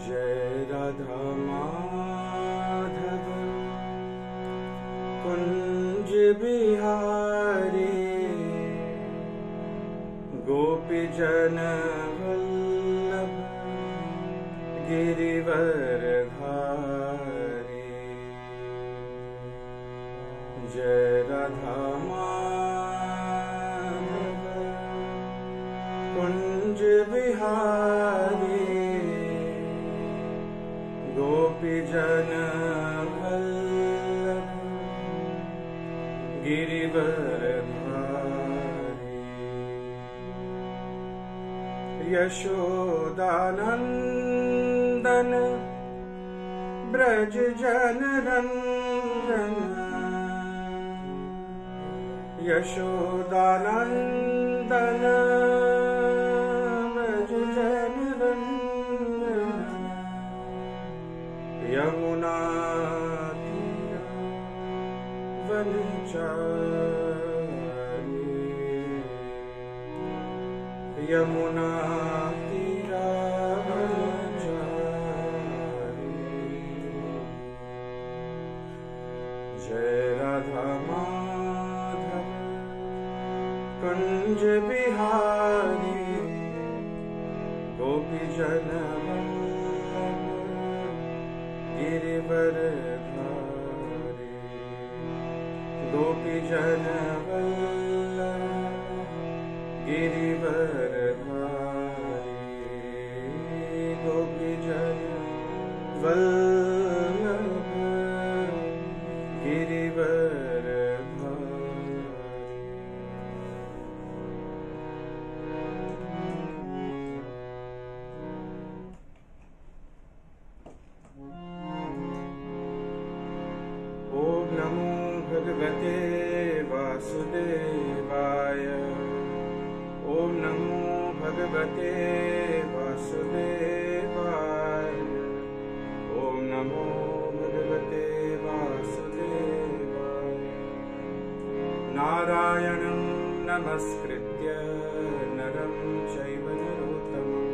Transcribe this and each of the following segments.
जय राधा माधव कुंज बिहारी गोपी जन वल्लभ गिरिवर धारी। जय राधा माधव कुंज बिहारी गोपी जन वल्लभ गिरिवर धारी। यशोदानंदन ब्रज जन रंजन यशोदानंदन ब्रज जन रंजन यमुना तीरा वनचारी। यमुना तीरा वनचारी। जय राधा माधव कुंज बिहारी गोपी जन गिरिवर धारी। गोपी जन वल्लभ गिरिवर धारी। गोपी जन वल्लभ गिरिवर धारी। ओम नमो भगवते वासुदेवाय। ओम नमो भगवते वासुदेवाय। ओम नमो भगवते वासुदेवाय। नारायणं नमस्कृत्य नरं चैव नरोत्तमं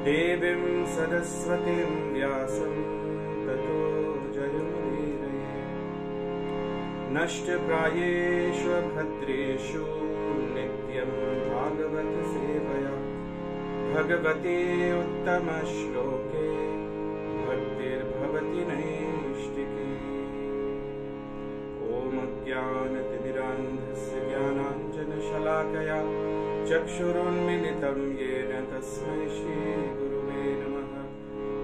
देवीं सरस्वतीं व्यासं ततो जयमुदीरये। नष्टप्रायेषु भद्रेषु नित्यं भागवत सेवया भगवते उत्तमश्लोके भक्तिर्भवति नैष्टिकी। ॐ अज्ञानतिमिरान्धस्य ज्ञानाञ्जनशलाकया चक्षुरुन्मिलितं येन तस्मै श्रीगुरुवे नमः।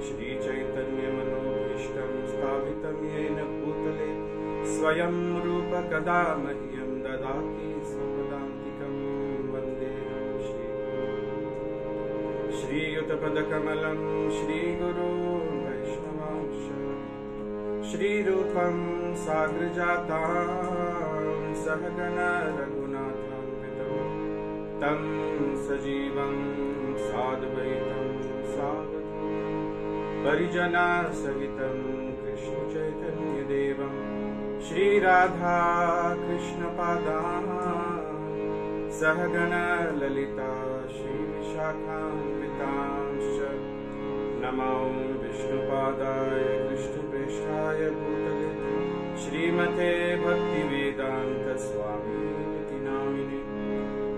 श्रीचैतन्यमनोभीष्टं स्थापितं येन भूतले स्वयं रूप कदा मह्यं ददाति स्वपदान्तिकं वन्देऽहं श्रीयुतपदकमलं श्रीगुरो वैष्णवांश। श्रीरूपं साग्रजातां सहगण रघुनाथान्वितं तं सजीवं साद्वैतं सावधूतं परिजनसहितं कृष्णचैतन्यदेवं श्रीराधा कृष्णपादान् सहगण ललिता श्रीविशाखान्वितांश्च नमो विष्णुपादाय कृष्णप्रेष्ठाय भूतले श्रीमते भक्तिवेदान्त स्वामिनिति नामिने।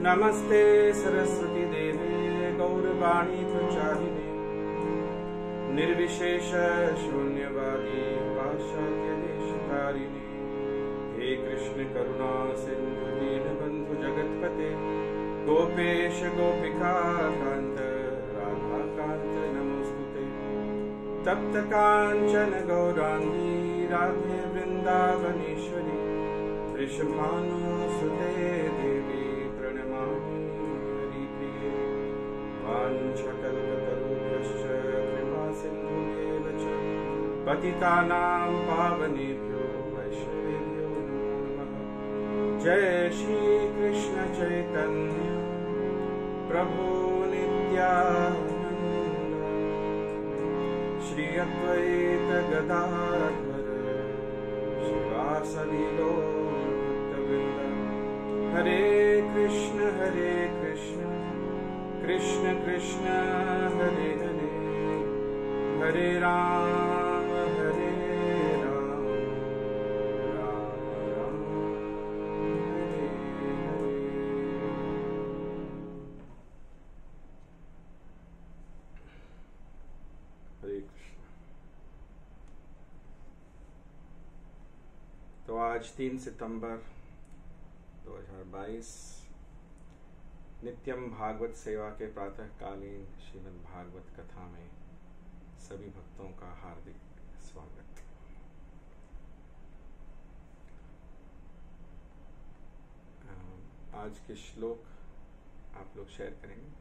नमस्ते सरस्वती देवे गौरवाणी प्रचारिणे निर्विशेष शून्यवादी पाश्चात्य देशतारिणे। हे कृष्ण करुणा सिंधु दीनबंधु जगत्पते गोपेश गोपिका कांत राधा कांत नमोस्तुते। तप्त कांचन गौरांगी राधे वृंदावनेश्वरी वृषभानुसुते देवी प्रणमामि हरिप्रिये। वाञ्छकल्पतरुभ्यश्च कृपा सिन्धुभ्येव च पतितानां पावनेभ्यो वैष्णवेभ्यो नमो नमः। जय श्री कृष्ण चैतन्य प्रभु नित्यानंद श्री अद्वैत गदाधर शिवासदि गौरभक्तवृंद। हरे कृष्ण कृष्ण कृष्ण हरे हरे हरे राम राम राम हरे हरे। हरे कृष्ण। तो आज 3 सितंबर 2022 नित्यम भागवत सेवा के प्रातःकालीन श्रीमद् भागवत कथा में सभी भक्तों का हार्दिक स्वागत। आज के श्लोक आप लोग शेयर करेंगे।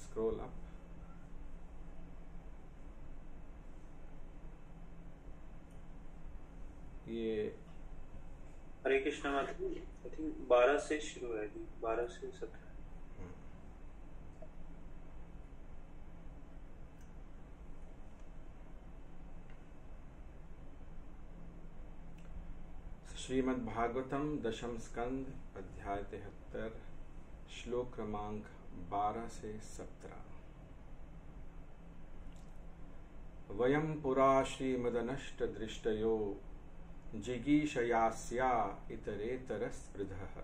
Scroll up. ये हरे कृष्णा माता आई थिंक 12 से शुरू है, 12 से 17। श्रीमद् भागवतम दशम स्कंद अध्याय 73 श्लोक क्रमांक 12 से 17। वयं पुरा श्रीमदनष्ट दृष्टयो जिगीषयास्या इतरेतरस्पृधः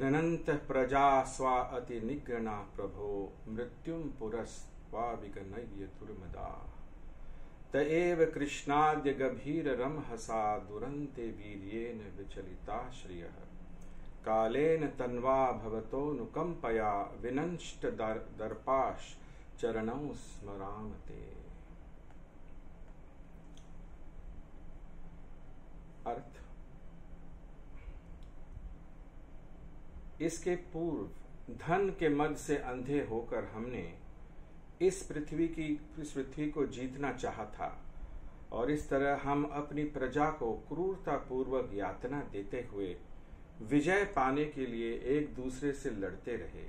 घ्नन्तः प्रजा स्वा अति निग्रना प्रभो मृत्युं पुरस्त्वा विगनय्य दुर्मदा त एव कृष्णाद्य गभीररमहसा दुरन्ते वीर्येण विचलिता श्रियः कालेन तन्वा भवतोऽनुकम्पया विनष्ट दर्पाश् चरणौ स्मरामते। अर्थ, इसके पूर्व धन के मद से अंधे होकर हमने इस पृथ्वी को जीतना चाहा था और इस तरह हम अपनी प्रजा को क्रूरता पूर्वक यातना देते हुए विजय पाने के लिए एक दूसरे से लड़ते रहे।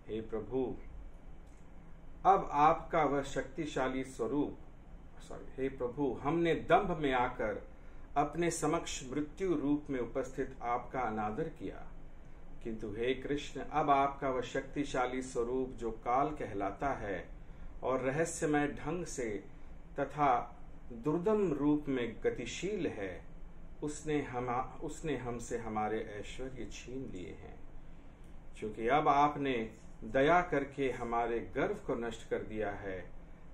हे प्रभु, अब आपका वह शक्तिशाली स्वरूप हे प्रभु, हमने दंभ में आकर अपने समक्ष मृत्यु रूप में उपस्थित आपका अनादर किया, किंतु हे कृष्ण, अब आपका वह शक्तिशाली स्वरूप जो काल कहलाता है और रहस्यमय ढंग से तथा दुर्दम रूप में गतिशील है, उसने हमसे हमारे ऐश्वर्य छीन लिए हैं। क्योंकि अब आपने दया करके हमारे गर्व को नष्ट कर दिया है,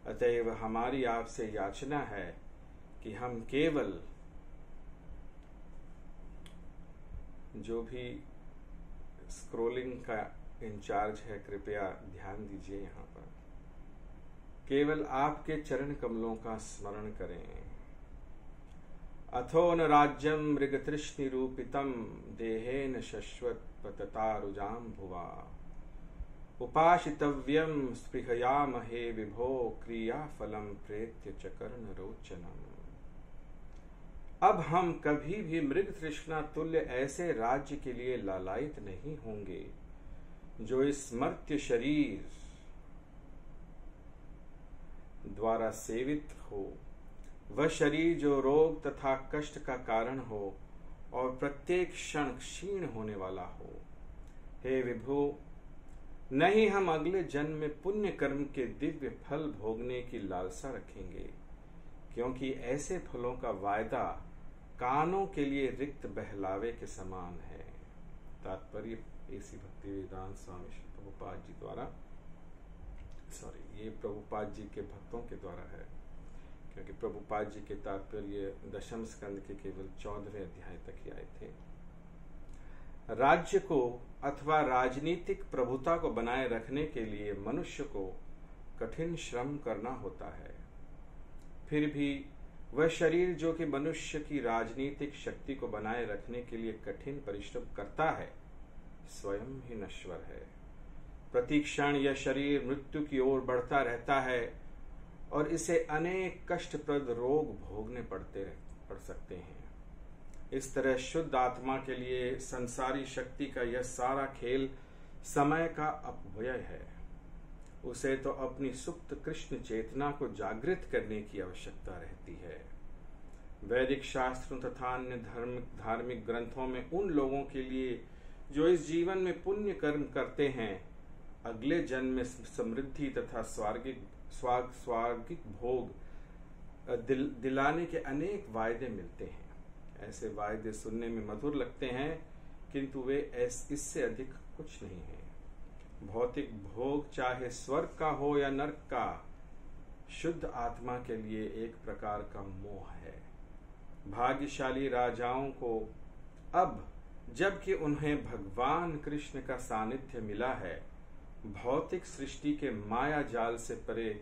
अतएव हमारी आपसे याचना है कि हम केवल, जो भी स्क्रोलिंग का इंचार्ज है कृपया ध्यान दीजिए, यहाँ पर केवल आपके चरण कमलों का स्मरण करें। अथो न राज्यम मृगतृष्णि रूपितम देहेन शश्वत पततारुजाम भुवा उपाशितव्यम स्पृहयामहे विभो क्रिया फलम प्रेत्य चकर्ण रोचनम। अब हम कभी भी मृग तृष्णा तुल्य ऐसे राज्य के लिए लालायित नहीं होंगे जो इस मर्त्य शरीर द्वारा सेवित हो, वह शरीर जो रोग तथा कष्ट का कारण हो और प्रत्येक क्षण क्षीण होने वाला हो। हे विभो, नहीं हम अगले जन्म में पुण्य कर्म के दिव्य फल भोगने की लालसा रखेंगे, क्योंकि ऐसे फलों का वायदा कानों के लिए रिक्त बहलावे के समान है। तात्पर्य ऐसी भक्तिवेदांत स्वामी श्री प्रभुपाद जी द्वारा, ये प्रभुपाद जी के भक्तों के द्वारा है, क्योंकि प्रभुपाद जी के तात्पर्य दशम स्कंद के केवल 14वें अध्याय तक ही आए थे। राज्य को अथवा राजनीतिक प्रभुता को बनाए रखने के लिए मनुष्य को कठिन श्रम करना होता है। फिर भी वह शरीर जो कि मनुष्य की राजनीतिक शक्ति को बनाए रखने के लिए कठिन परिश्रम करता है, स्वयं ही नश्वर है। प्रति क्षण यह शरीर मृत्यु की ओर बढ़ता रहता है और इसे अनेक कष्टप्रद रोग भोगने पड़ सकते हैं। इस तरह शुद्ध आत्मा के लिए संसारी शक्ति का यह सारा खेल समय का अपव्यय है। उसे तो अपनी सुप्त कृष्ण चेतना को जागृत करने की आवश्यकता रहती है। वैदिक शास्त्रों तथा अन्य धार्मिक ग्रंथों में उन लोगों के लिए जो इस जीवन में पुण्य कर्म करते हैं अगले जन्म में समृद्धि तथा स्वार्गिक भोग दिलाने के अनेक वायदे मिलते हैं। ऐसे वायदे सुनने में मधुर लगते हैं, किंतु वे इससे अधिक कुछ नहीं है। भौतिक भोग चाहे स्वर्ग का हो या नरक का, शुद्ध आत्मा के लिए एक प्रकार का मोह है। भाग्यशाली राजाओं को अब जबकि उन्हें भगवान कृष्ण का सानिध्य मिला है, भौतिक सृष्टि के माया जाल से परे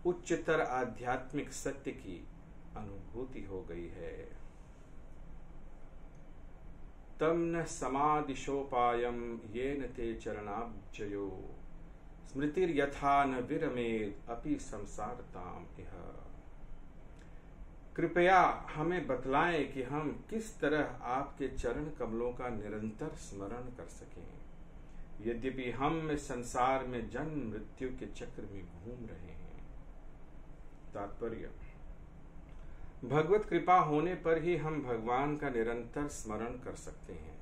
उच्चतर आध्यात्मिक सत्य की अनुभूति हो गई है। तम न समादिशोपायम येन ते चरणाब्जयो स्मृतिर्यथा न विरमेद अपि संसारताम इह। कृपया हमें बतलाएं कि हम किस तरह आपके चरण कमलों का निरंतर स्मरण कर सकें, यद्यपि हम इस संसार में जन्म मृत्यु के चक्र में घूम रहे हैं। तात्पर्य: भगवत कृपा होने पर ही हम भगवान का निरंतर स्मरण कर सकते हैं।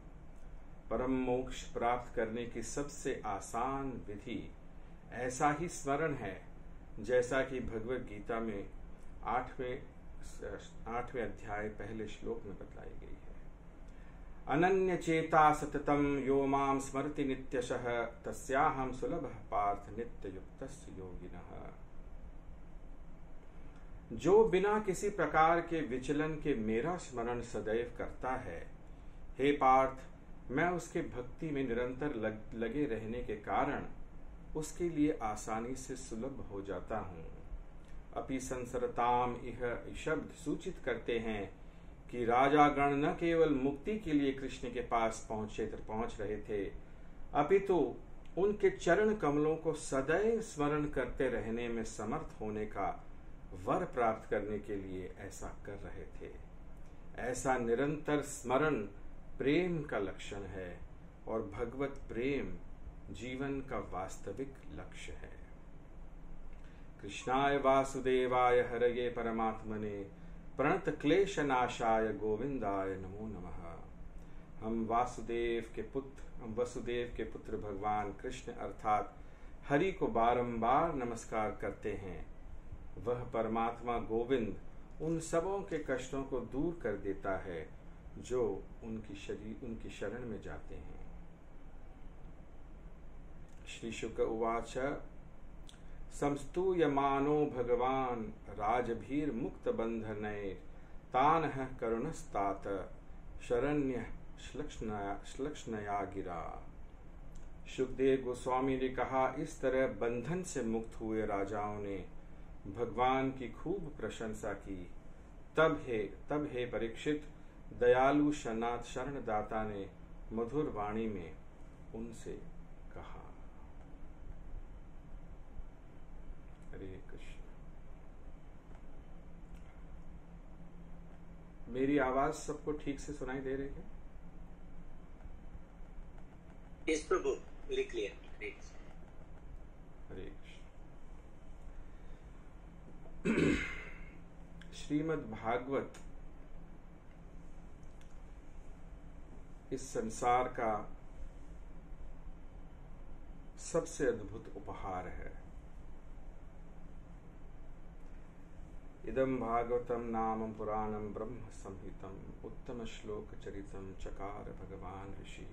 परम मोक्ष प्राप्त करने की सबसे आसान विधि ऐसा ही स्मरण है, जैसा कि भगवत गीता में 8वें अध्याय पहले श्लोक में बतलाई गई है। अनन्य चेता सततम यो माम स्मरति नित्यशः तस्याहं सुलभः पार्थ नित्य युक्तस्य योगिनः। जो बिना किसी प्रकार के विचलन के मेरा स्मरण सदैव करता है, हे पार्थ, मैं उसके भक्ति में निरंतर लगे रहने के कारण उसके लिए आसानी से सुलभ हो जाता हूँ। अपि संसरताम यह शब्द सूचित करते हैं कि राजागण न केवल मुक्ति के लिए कृष्ण के पास पहुंच रहे थे, अपितु उनके चरण कमलों को सदैव स्मरण करते रहने में समर्थ होने का वर प्राप्त करने के लिए ऐसा कर रहे थे। ऐसा निरंतर स्मरण प्रेम का लक्षण है और भगवत प्रेम जीवन का वास्तविक लक्ष्य है। कृष्णाय वासुदेवाय हरये परमात्मने प्रणत क्लेश नाशाय गोविंदाय नमो नमः। हम वसुदेव के पुत्र भगवान कृष्ण अर्थात हरि को बारंबार नमस्कार करते हैं। वह परमात्मा गोविंद उन सबों के कष्टों को दूर कर देता है जो उनकी शरण में जाते हैं। श्री शुक उवाच संस्तूयमानो भगवान राजभीर मुक्त बंधनैः तानः करुणस्तात शरण्य श्लक्ष्णया गिरा। सुखदेव गोस्वामी ने कहा, इस तरह बंधन से मुक्त हुए राजाओं ने भगवान की खूब प्रशंसा की। तब हे परीक्षित, दयालु शरणदाता ने मधुर वाणी में उनसे कहा। हरे कृष्ण। मेरी आवाज सबको ठीक से सुनाई दे रही है? यस प्रभु, वेरी क्लियर। हरे कृष्ण। श्रीमद् भागवत इस संसार का सबसे अद्भुत उपहार है। इदं भागवतम नाम पुराणम ब्रह्म संहितम उत्तम श्लोक चरितम चकार भगवान ऋषि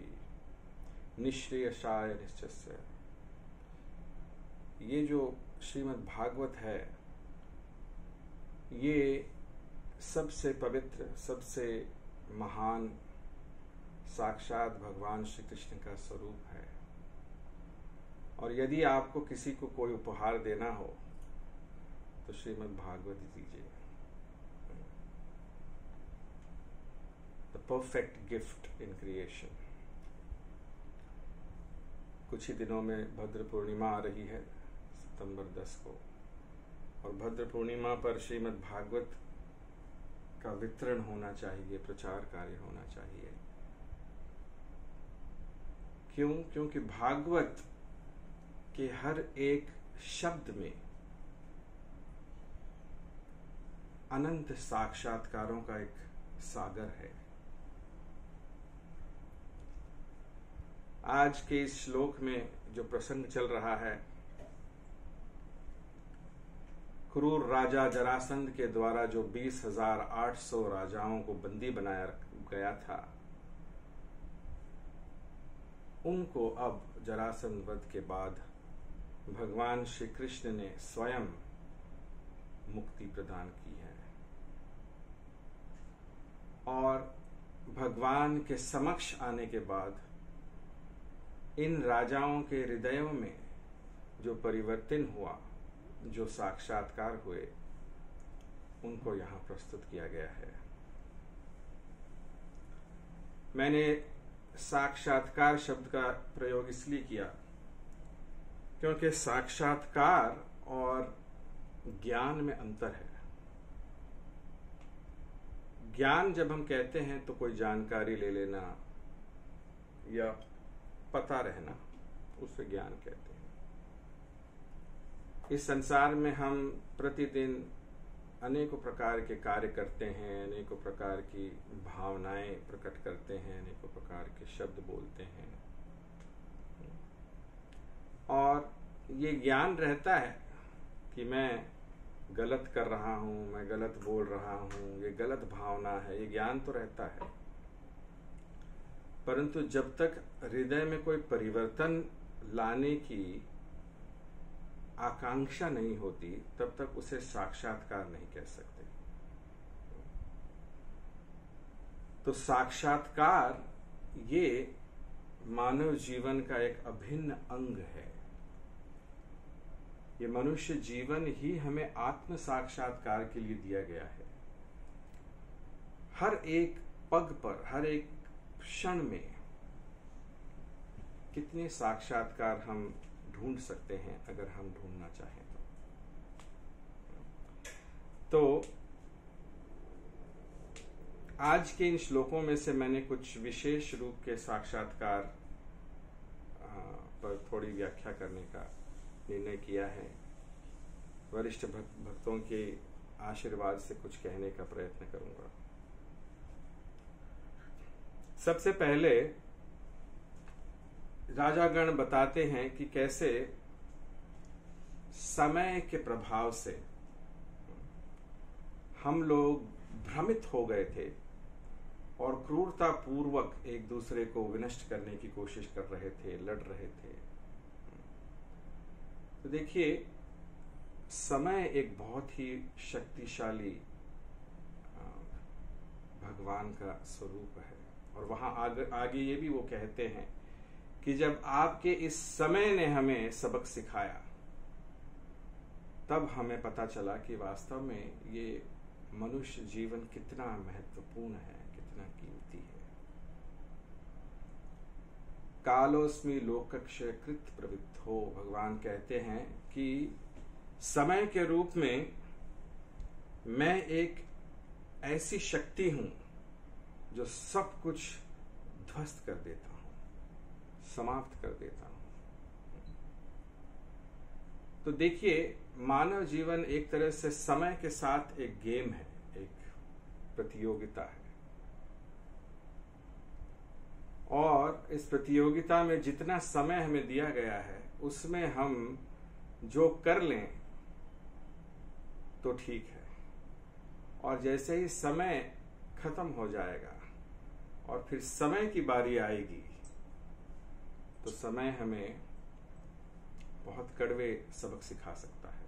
निश्रेयसाय निश्चस्य। ये जो श्रीमद् भागवत है, ये सबसे पवित्र, सबसे महान साक्षात भगवान श्री कृष्ण का स्वरूप है। और यदि आपको किसी को कोई उपहार देना हो तो श्रीमद् भागवत दीजिए। The perfect gift in creation. कुछ ही दिनों में भद्र पूर्णिमा आ रही है, सितंबर 10 को, और भद्र पूर्णिमा पर श्रीमद् भागवत का वितरण होना चाहिए, प्रचार कार्य होना चाहिए। क्यों? क्योंकि भागवत के हर एक शब्द में अनंत साक्षात्कारों का एक सागर है। आज के इस श्लोक में जो प्रसंग चल रहा है, क्रूर राजा जरासंध के द्वारा जो 20,800 राजाओं को बंदी बनाया गया था, उनको अब जरासंध वध के बाद भगवान श्री कृष्ण ने स्वयं मुक्ति प्रदान की है। और भगवान के समक्ष आने के बाद इन राजाओं के हृदयों में जो परिवर्तन हुआ, जो साक्षात्कार हुए, उनको यहां प्रस्तुत किया गया है। मैंने साक्षात्कार शब्द का प्रयोग इसलिए किया क्योंकि साक्षात्कार और ज्ञान में अंतर है। ज्ञान जब हम कहते हैं तो कोई जानकारी ले लेना या पता रहना, उसे ज्ञान कहते हैं। इस संसार में हम प्रतिदिन अनेकों प्रकार के कार्य करते हैं, अनेकों प्रकार की भावनाएं प्रकट करते हैं, अनेकों प्रकार के शब्द बोलते हैं, और ये ज्ञान रहता है कि मैं गलत कर रहा हूं, मैं गलत बोल रहा हूं, ये गलत भावना है, ये ज्ञान तो रहता है। परंतु जब तक हृदय में कोई परिवर्तन लाने की आकांक्षा नहीं होती, तब तक उसे साक्षात्कार नहीं कह सकते। तो साक्षात्कार ये मानव जीवन का एक अभिन्न अंग है। ये मनुष्य जीवन ही हमें आत्म साक्षात्कार के लिए दिया गया है। हर एक पग पर, हर एक क्षण में कितने साक्षात्कार हम ढूंढ सकते हैं अगर हम ढूंढना चाहें तो आज के इन श्लोकों में से मैंने कुछ विशेष रूप के साक्षात्कार पर थोड़ी व्याख्या करने का निर्णय किया है। वरिष्ठ भक्तों के आशीर्वाद से कुछ कहने का प्रयत्न करूंगा। सबसे पहले राजागण बताते हैं कि कैसे समय के प्रभाव से हम लोग भ्रमित हो गए थे और क्रूरता पूर्वक एक दूसरे को विनष्ट करने की कोशिश कर रहे थे, लड़ रहे थे। तो देखिए, समय एक बहुत ही शक्तिशाली भगवान का स्वरूप है। और वहां आगे ये भी वो कहते हैं कि जब आपके इस समय ने हमें सबक सिखाया, तब हमें पता चला कि वास्तव में ये मनुष्य जीवन कितना महत्वपूर्ण है, कितना कीमती है। कालोस्मि लोकक्षय कृत प्रवृद्धो, भगवान कहते हैं कि समय के रूप में मैं एक ऐसी शक्ति हूं जो सब कुछ ध्वस्त कर देता हूं, समाप्त कर देता हूं। तो देखिए, मानव जीवन एक तरह से समय के साथ एक गेम है, एक प्रतियोगिता है। और इस प्रतियोगिता में जितना समय हमें दिया गया है, उसमें हम जो कर लें तो ठीक है। और जैसे ही समय खत्म हो जाएगा और फिर समय की बारी आएगी, तो समय हमें बहुत कड़वे सबक सिखा सकता है।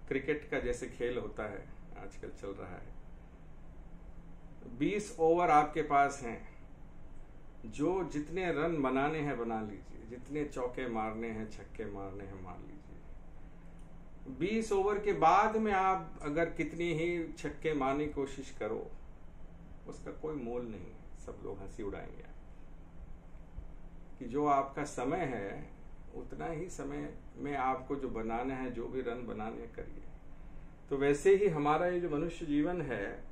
क्रिकेट का जैसे खेल होता है, आजकल चल रहा है, 20 ओवर आपके पास हैं, जो जितने रन बनाने हैं बना लीजिए, जितने चौके मारने हैं, छक्के मारने हैं, मार लीजिए। 20 ओवर के बाद में आप अगर कितनी ही छक्के मारने की कोशिश करो, उसका कोई मोल नहीं है। सब लोग हंसी उड़ाएंगे कि जो आपका समय है, उतना ही समय में आपको जो बनाना है, जो भी रन बनाने करिए। तो वैसे ही हमारा ये जो मनुष्य जीवन है,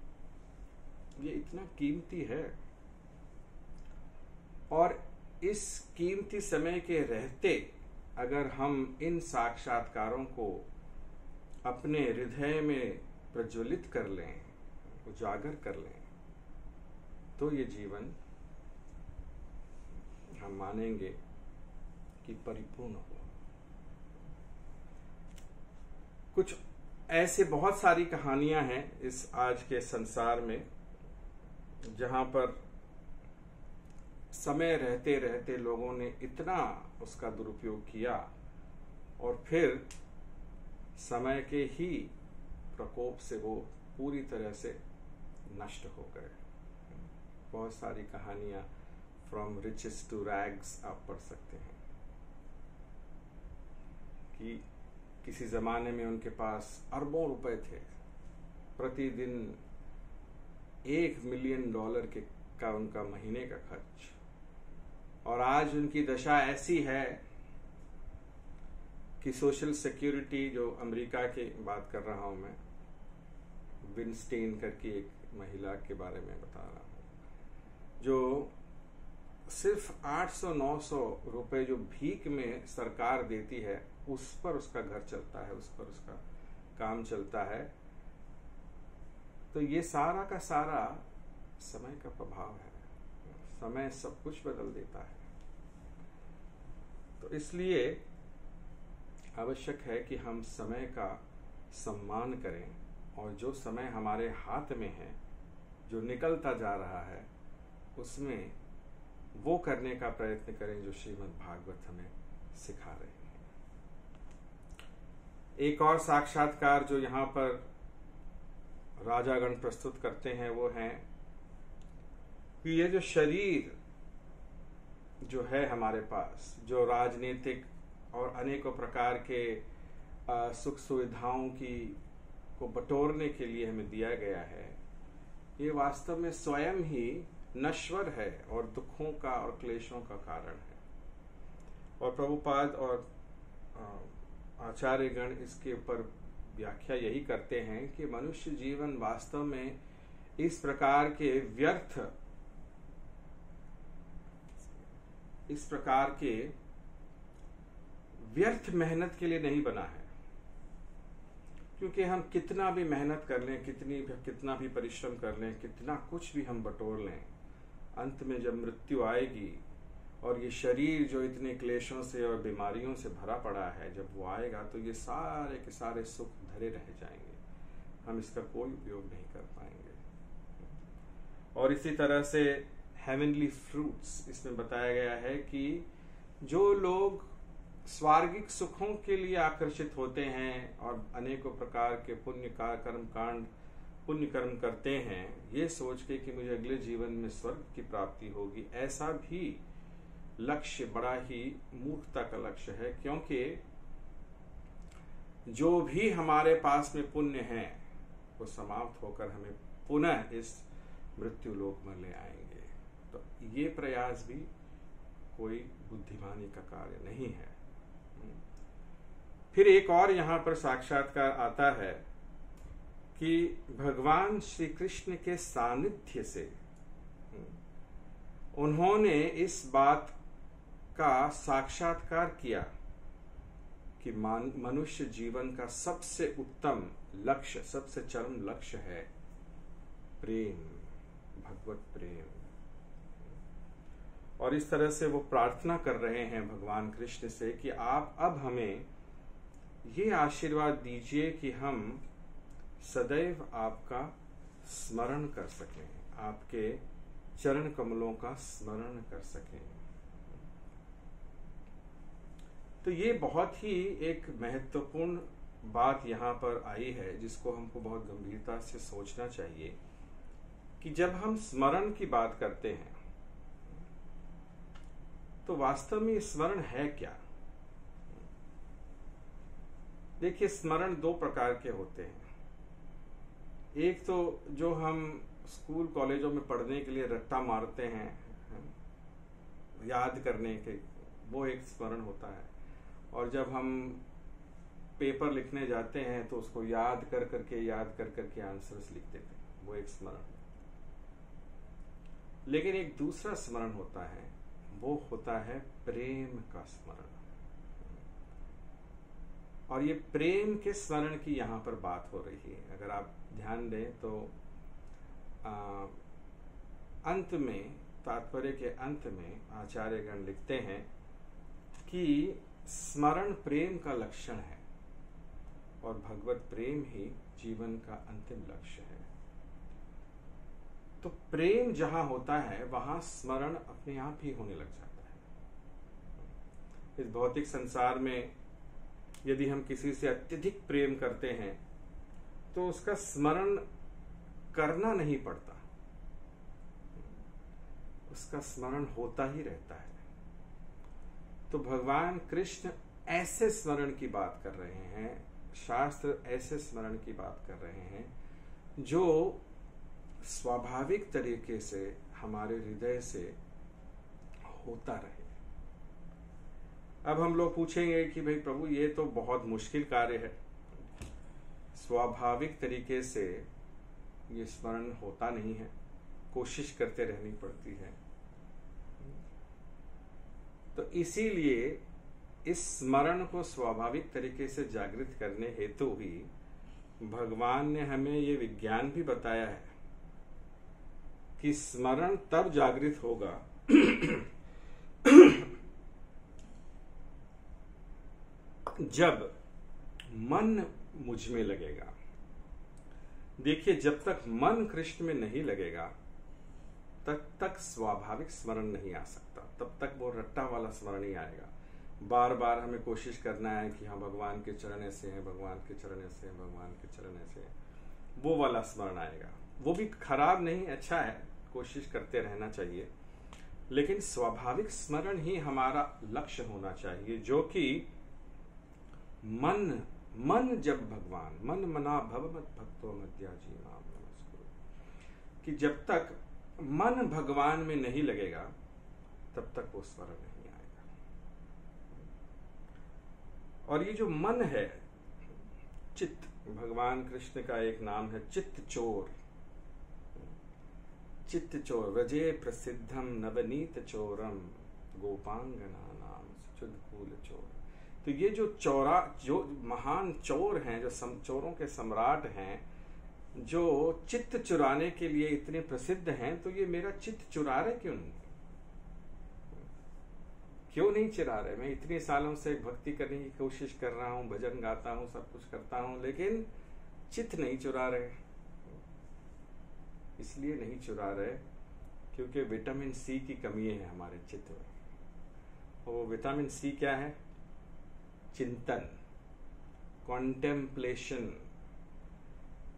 ये इतना कीमती है। और इस कीमती समय के रहते अगर हम इन साक्षात्कारों को अपने हृदय में प्रज्वलित कर लें, उजागर कर लें, तो ये जीवन हम मानेंगे कि परिपूर्ण हो। कुछ ऐसे बहुत सारी कहानियां हैं इस आज के संसार में जहां पर समय रहते रहते लोगों ने इतना उसका दुरुपयोग किया और फिर समय के ही प्रकोप से वो पूरी तरह से नष्ट हो गए। बहुत सारी कहानियां फ्रॉम रिचेस टू रैग्स आप पढ़ सकते हैं कि किसी जमाने में उनके पास अरबों रुपए थे, प्रतिदिन $1 मिलियन का उनका महीने का खर्च, और आज उनकी दशा ऐसी है कि सोशल सिक्योरिटी, जो अमेरिका की बात कर रहा हूं मैं, विंस्टीन करके एक महिला के बारे में बता रहा हूं, जो सिर्फ 800-900 रुपए जो भीख में सरकार देती है उस पर उसका घर चलता है, उस पर उसका काम चलता है। तो ये सारा का सारा समय का प्रभाव है। समय सब कुछ बदल देता है। तो इसलिए आवश्यक है कि हम समय का सम्मान करें और जो समय हमारे हाथ में है, जो निकलता जा रहा है, उसमें वो करने का प्रयत्न करें जो श्रीमद् भागवत हमें सिखा रहे हैं। एक और साक्षात्कार जो यहाँ पर राजागण प्रस्तुत करते हैं वो है कि ये जो शरीर जो है हमारे पास, जो राजनीतिक और अनेकों प्रकार के सुख सुविधाओं की को बटोरने के लिए हमें दिया गया है, ये वास्तव में स्वयं ही नश्वर है और दुखों का और क्लेशों का कारण है। और प्रभुपाद और आचार्यगण इसके ऊपर व्याख्या यही करते हैं कि मनुष्य जीवन वास्तव में इस प्रकार के व्यर्थ मेहनत के लिए नहीं बना है। क्योंकि हम कितना भी मेहनत कर लें, कितना भी परिश्रम कर लें, कितना कुछ भी हम बटोर लें, अंत में जब मृत्यु आएगी और ये शरीर जो इतने क्लेशों से और बीमारियों से भरा पड़ा है, जब वो आएगा तो ये सारे के सारे सुख धरे रह जाएंगे, हम इसका कोई उपयोग नहीं कर पाएंगे। और इसी तरह से हेवनली फ्रूट्स इसमें बताया गया है कि जो लोग स्वार्गिक सुखों के लिए आकर्षित होते हैं और अनेकों प्रकार के पुण्य कर्म करते हैं, ये सोच के कि मुझे अगले जीवन में स्वर्ग की प्राप्ति होगी, ऐसा भी लक्ष्य बड़ा ही मूर्खता का लक्ष्य है। क्योंकि जो भी हमारे पास में पुण्य है वो समाप्त होकर हमें पुनः इस मृत्यु लोक में ले आएंगे। तो ये प्रयास भी कोई बुद्धिमानी का कार्य नहीं है। फिर एक और यहाँ पर साक्षात्कार आता है कि भगवान श्री कृष्ण के सानिध्य से उन्होंने इस बात का साक्षात्कार किया कि मनुष्य जीवन का सबसे उत्तम लक्ष्य, सबसे चरम लक्ष्य है प्रेम, भगवत प्रेम। और इस तरह से वो प्रार्थना कर रहे हैं भगवान कृष्ण से कि आप अब हमें ये आशीर्वाद दीजिए कि हम सदैव आपका स्मरण कर सकें, आपके चरण कमलों का स्मरण कर सकें। तो ये बहुत ही एक महत्वपूर्ण बात यहाँ पर आई है जिसको हमको बहुत गंभीरता से सोचना चाहिए कि जब हम स्मरण की बात करते हैं तो वास्तव में स्मरण है क्या। देखिए, स्मरण दो प्रकार के होते हैं। एक तो जो हम स्कूल कॉलेजों में पढ़ने के लिए रट्टा मारते हैं, याद करने के, वो एक स्मरण होता है। और जब हम पेपर लिखने जाते हैं तो उसको याद कर करके आंसर्स लिख देते हैं, वो एक स्मरण है। लेकिन एक दूसरा स्मरण होता है, वो होता है प्रेम का स्मरण। और ये प्रेम के स्मरण की यहाँ पर बात हो रही है। अगर आप ध्यान दें तो अंत में तात्पर्य के अंत में आचार्यगण लिखते हैं कि स्मरण प्रेम का लक्षण है और भगवत प्रेम ही जीवन का अंतिम लक्ष्य है। तो प्रेम जहां होता है वहां स्मरण अपने आप ही होने लग जाता है। इस भौतिक संसार में यदि हम किसी से अत्यधिक प्रेम करते हैं तो उसका स्मरण करना नहीं पड़ता, उसका स्मरण होता ही रहता है। तो भगवान कृष्ण ऐसे स्मरण की बात कर रहे हैं, शास्त्र ऐसे स्मरण की बात कर रहे हैं जो स्वाभाविक तरीके से हमारे हृदय से होता रहे। अब हम लोग पूछेंगे कि भाई प्रभु ये तो बहुत मुश्किल कार्य है, स्वाभाविक तरीके से ये स्मरण होता नहीं है, कोशिश करते रहनी पड़ती है। तो इसीलिए इस स्मरण को स्वाभाविक तरीके से जागृत करने हेतु ही भगवान ने हमें ये विज्ञान भी बताया है कि स्मरण तब जागृत होगा जब मन मुझ में लगेगा। देखिए, जब तक मन कृष्ण में नहीं लगेगा तब तक स्वाभाविक स्मरण नहीं आ सकता, तब तक वो रट्टा वाला स्मरण ही आएगा। बार बार हमें कोशिश करना है कि हाँ भगवान के चरण ऐसे हैं, भगवान के चरण ऐसे हैं, भगवान के चरण ऐसे हैं, वो वाला स्मरण आएगा। वो भी खराब नहीं, अच्छा है, कोशिश करते रहना चाहिए, लेकिन स्वाभाविक स्मरण ही हमारा लक्ष्य होना चाहिए, जो कि मन जब भगवान मन मना भवमत भक्तो मध्याजी माम नमस्कुरु, कि जब तक मन भगवान में नहीं लगेगा तब तक वो स्मरण नहीं आएगा। और ये जो मन है, चित्त, भगवान कृष्ण का एक नाम है चित्त चोर। चित्त चोर व्रजे प्रसिद्धम नवनीत चोरम गोपांगना नाम सुचुदकूल चोर। तो ये जो महान चोर हैं, जो चोरों के सम्राट हैं, जो चित्त चुराने के लिए इतने प्रसिद्ध हैं, तो ये मेरा चित्त चुरा रहे क्यों नहीं चुरा रहे? मैं इतने सालों से भक्ति करने की कोशिश कर रहा हूं, भजन गाता हूं, सब कुछ करता हूं, लेकिन चित्त नहीं चुरा रहे। इसलिए नहीं चुरा रहे क्योंकि विटामिन सी की कमी है हमारे चित्त में। और वो विटामिन सी क्या है? चिंतन, कॉन्टेम्पलेशन।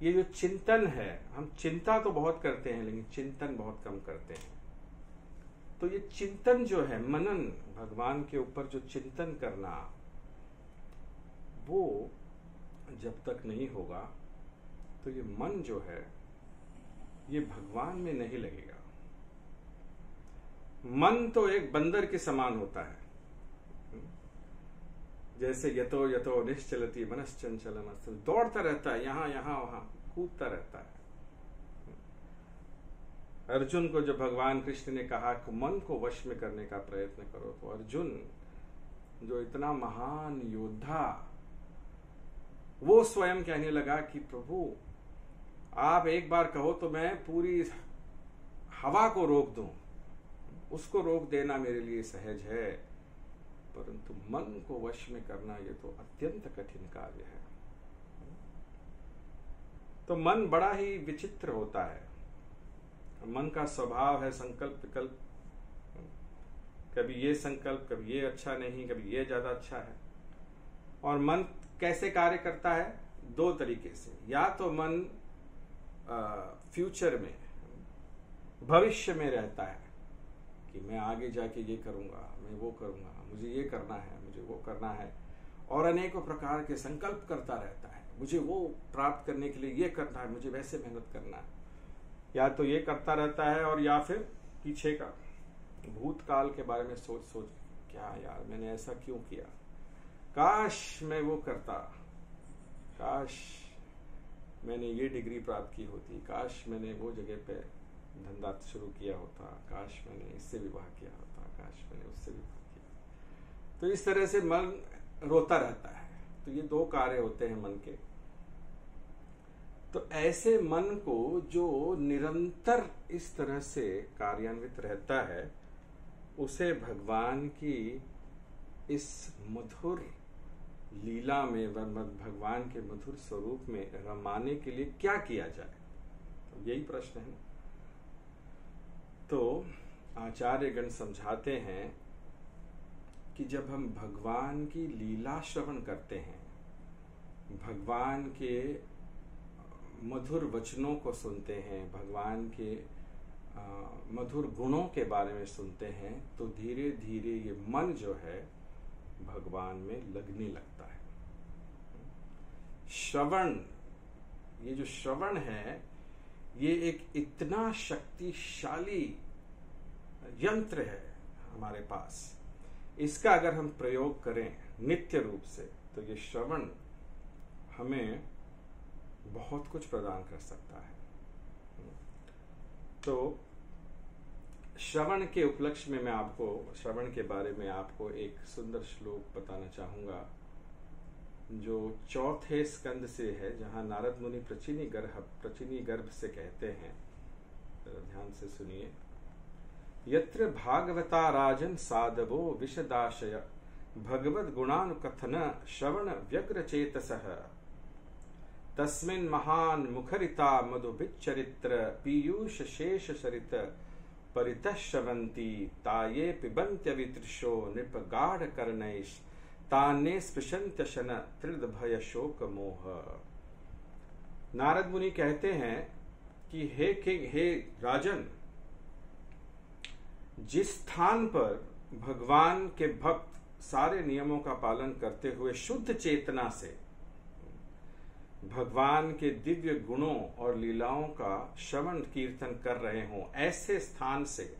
ये जो चिंतन है, हम चिंता तो बहुत करते हैं लेकिन चिंतन बहुत कम करते हैं। तो ये चिंतन जो है, मनन, भगवान के ऊपर जो चिंतन करना, वो जब तक नहीं होगा तो ये मन जो है ये भगवान में नहीं लगेगा। मन तो एक बंदर के समान होता है, जैसे यतो यतो निश्चलति मनश्चंचलम अस्थल, दौड़ता रहता है, यहां वहां कूदता रहता है। अर्जुन को जब भगवान कृष्ण ने कहा कि मन को वश में करने का प्रयत्न करो, तो अर्जुन जो इतना महान योद्धा, वो स्वयं कहने लगा कि प्रभु आप एक बार कहो तो मैं पूरी हवा को रोक दूं, उसको रोक देना मेरे लिए सहज है, परंतु मन को वश में करना ये तो अत्यंत कठिन कार्य है। तो मन बड़ा ही विचित्र होता है। मन का स्वभाव है संकल्प विकल्प, कभी ये संकल्प, कभी ये अच्छा नहीं, कभी ये ज्यादा अच्छा है। और मन कैसे कार्य करता है? दो तरीके से। या तो मन फ्यूचर में, भविष्य में रहता है कि मैं आगे जाके ये करूंगा, मैं वो करूंगा, मुझे ये करना है, मुझे वो करना है, और अनेकों प्रकार के संकल्प करता रहता है, मुझे वो प्राप्त करने के लिए ये करना है, मुझे वैसे मेहनत करना है। या तो ये करता रहता है, और या फिर पीछे का भूतकाल के बारे में सोच क्या यार मैंने ऐसा क्यों किया, काश मैं वो करता, काश मैंने ये डिग्री प्राप्त की होती, काश मैंने वो जगह पे धंधा शुरू किया होता, काश मैंने इससे विवाह किया होता, काश मैंने उससे विवाह किया। तो इस तरह से मन रोता रहता है। तो ये दो कार्य होते हैं मन के। तो ऐसे मन को जो निरंतर इस तरह से कार्यान्वित रहता है, उसे भगवान की इस मधुर लीला में, भगवान के मधुर स्वरूप में रमाने के लिए क्या किया जाए, तो यही प्रश्न है। तो आचार्यगण समझाते हैं कि जब हम भगवान की लीला श्रवण करते हैं, भगवान के मधुर वचनों को सुनते हैं, भगवान के मधुर गुणों के बारे में सुनते हैं, तो धीरे धीरे ये मन जो है भगवान में लगने लगता है। श्रवण, ये जो श्रवण है, ये एक इतना शक्तिशाली यंत्र है हमारे पास। इसका अगर हम प्रयोग करें नित्य रूप से, तो ये श्रवण हमें बहुत कुछ प्रदान कर सकता है। तो श्रवण के उपलक्ष्य में मैं आपको श्रवण के बारे में आपको एक सुंदर श्लोक बताना चाहूंगा, जो 4th स्कंद से है, जहां नारद मुनि प्रचिनी गर्भ से कहते हैं। ध्यान से सुनिए। यत्र भागवता राजन साधवो विशदाशय भगवद गुणानुकथन श्रवण व्यग्र चेतसः तस्मिन् महान मुखरिता मधुभिच्चरित्र पीयूष शेष सरित परितः श्रवन्ति ताये पिबन्त्य वितृषो नृपगाढ़ कर्णैश तान्ये स्पृशन्त्य शन त्रिद भय शोक मोह। नारद मुनि कहते हैं कि हे किंग, हे राजन, जिस स्थान पर भगवान के भक्त सारे नियमों का पालन करते हुए शुद्ध चेतना से भगवान के दिव्य गुणों और लीलाओं का श्रवण कीर्तन कर रहे हों, ऐसे स्थान से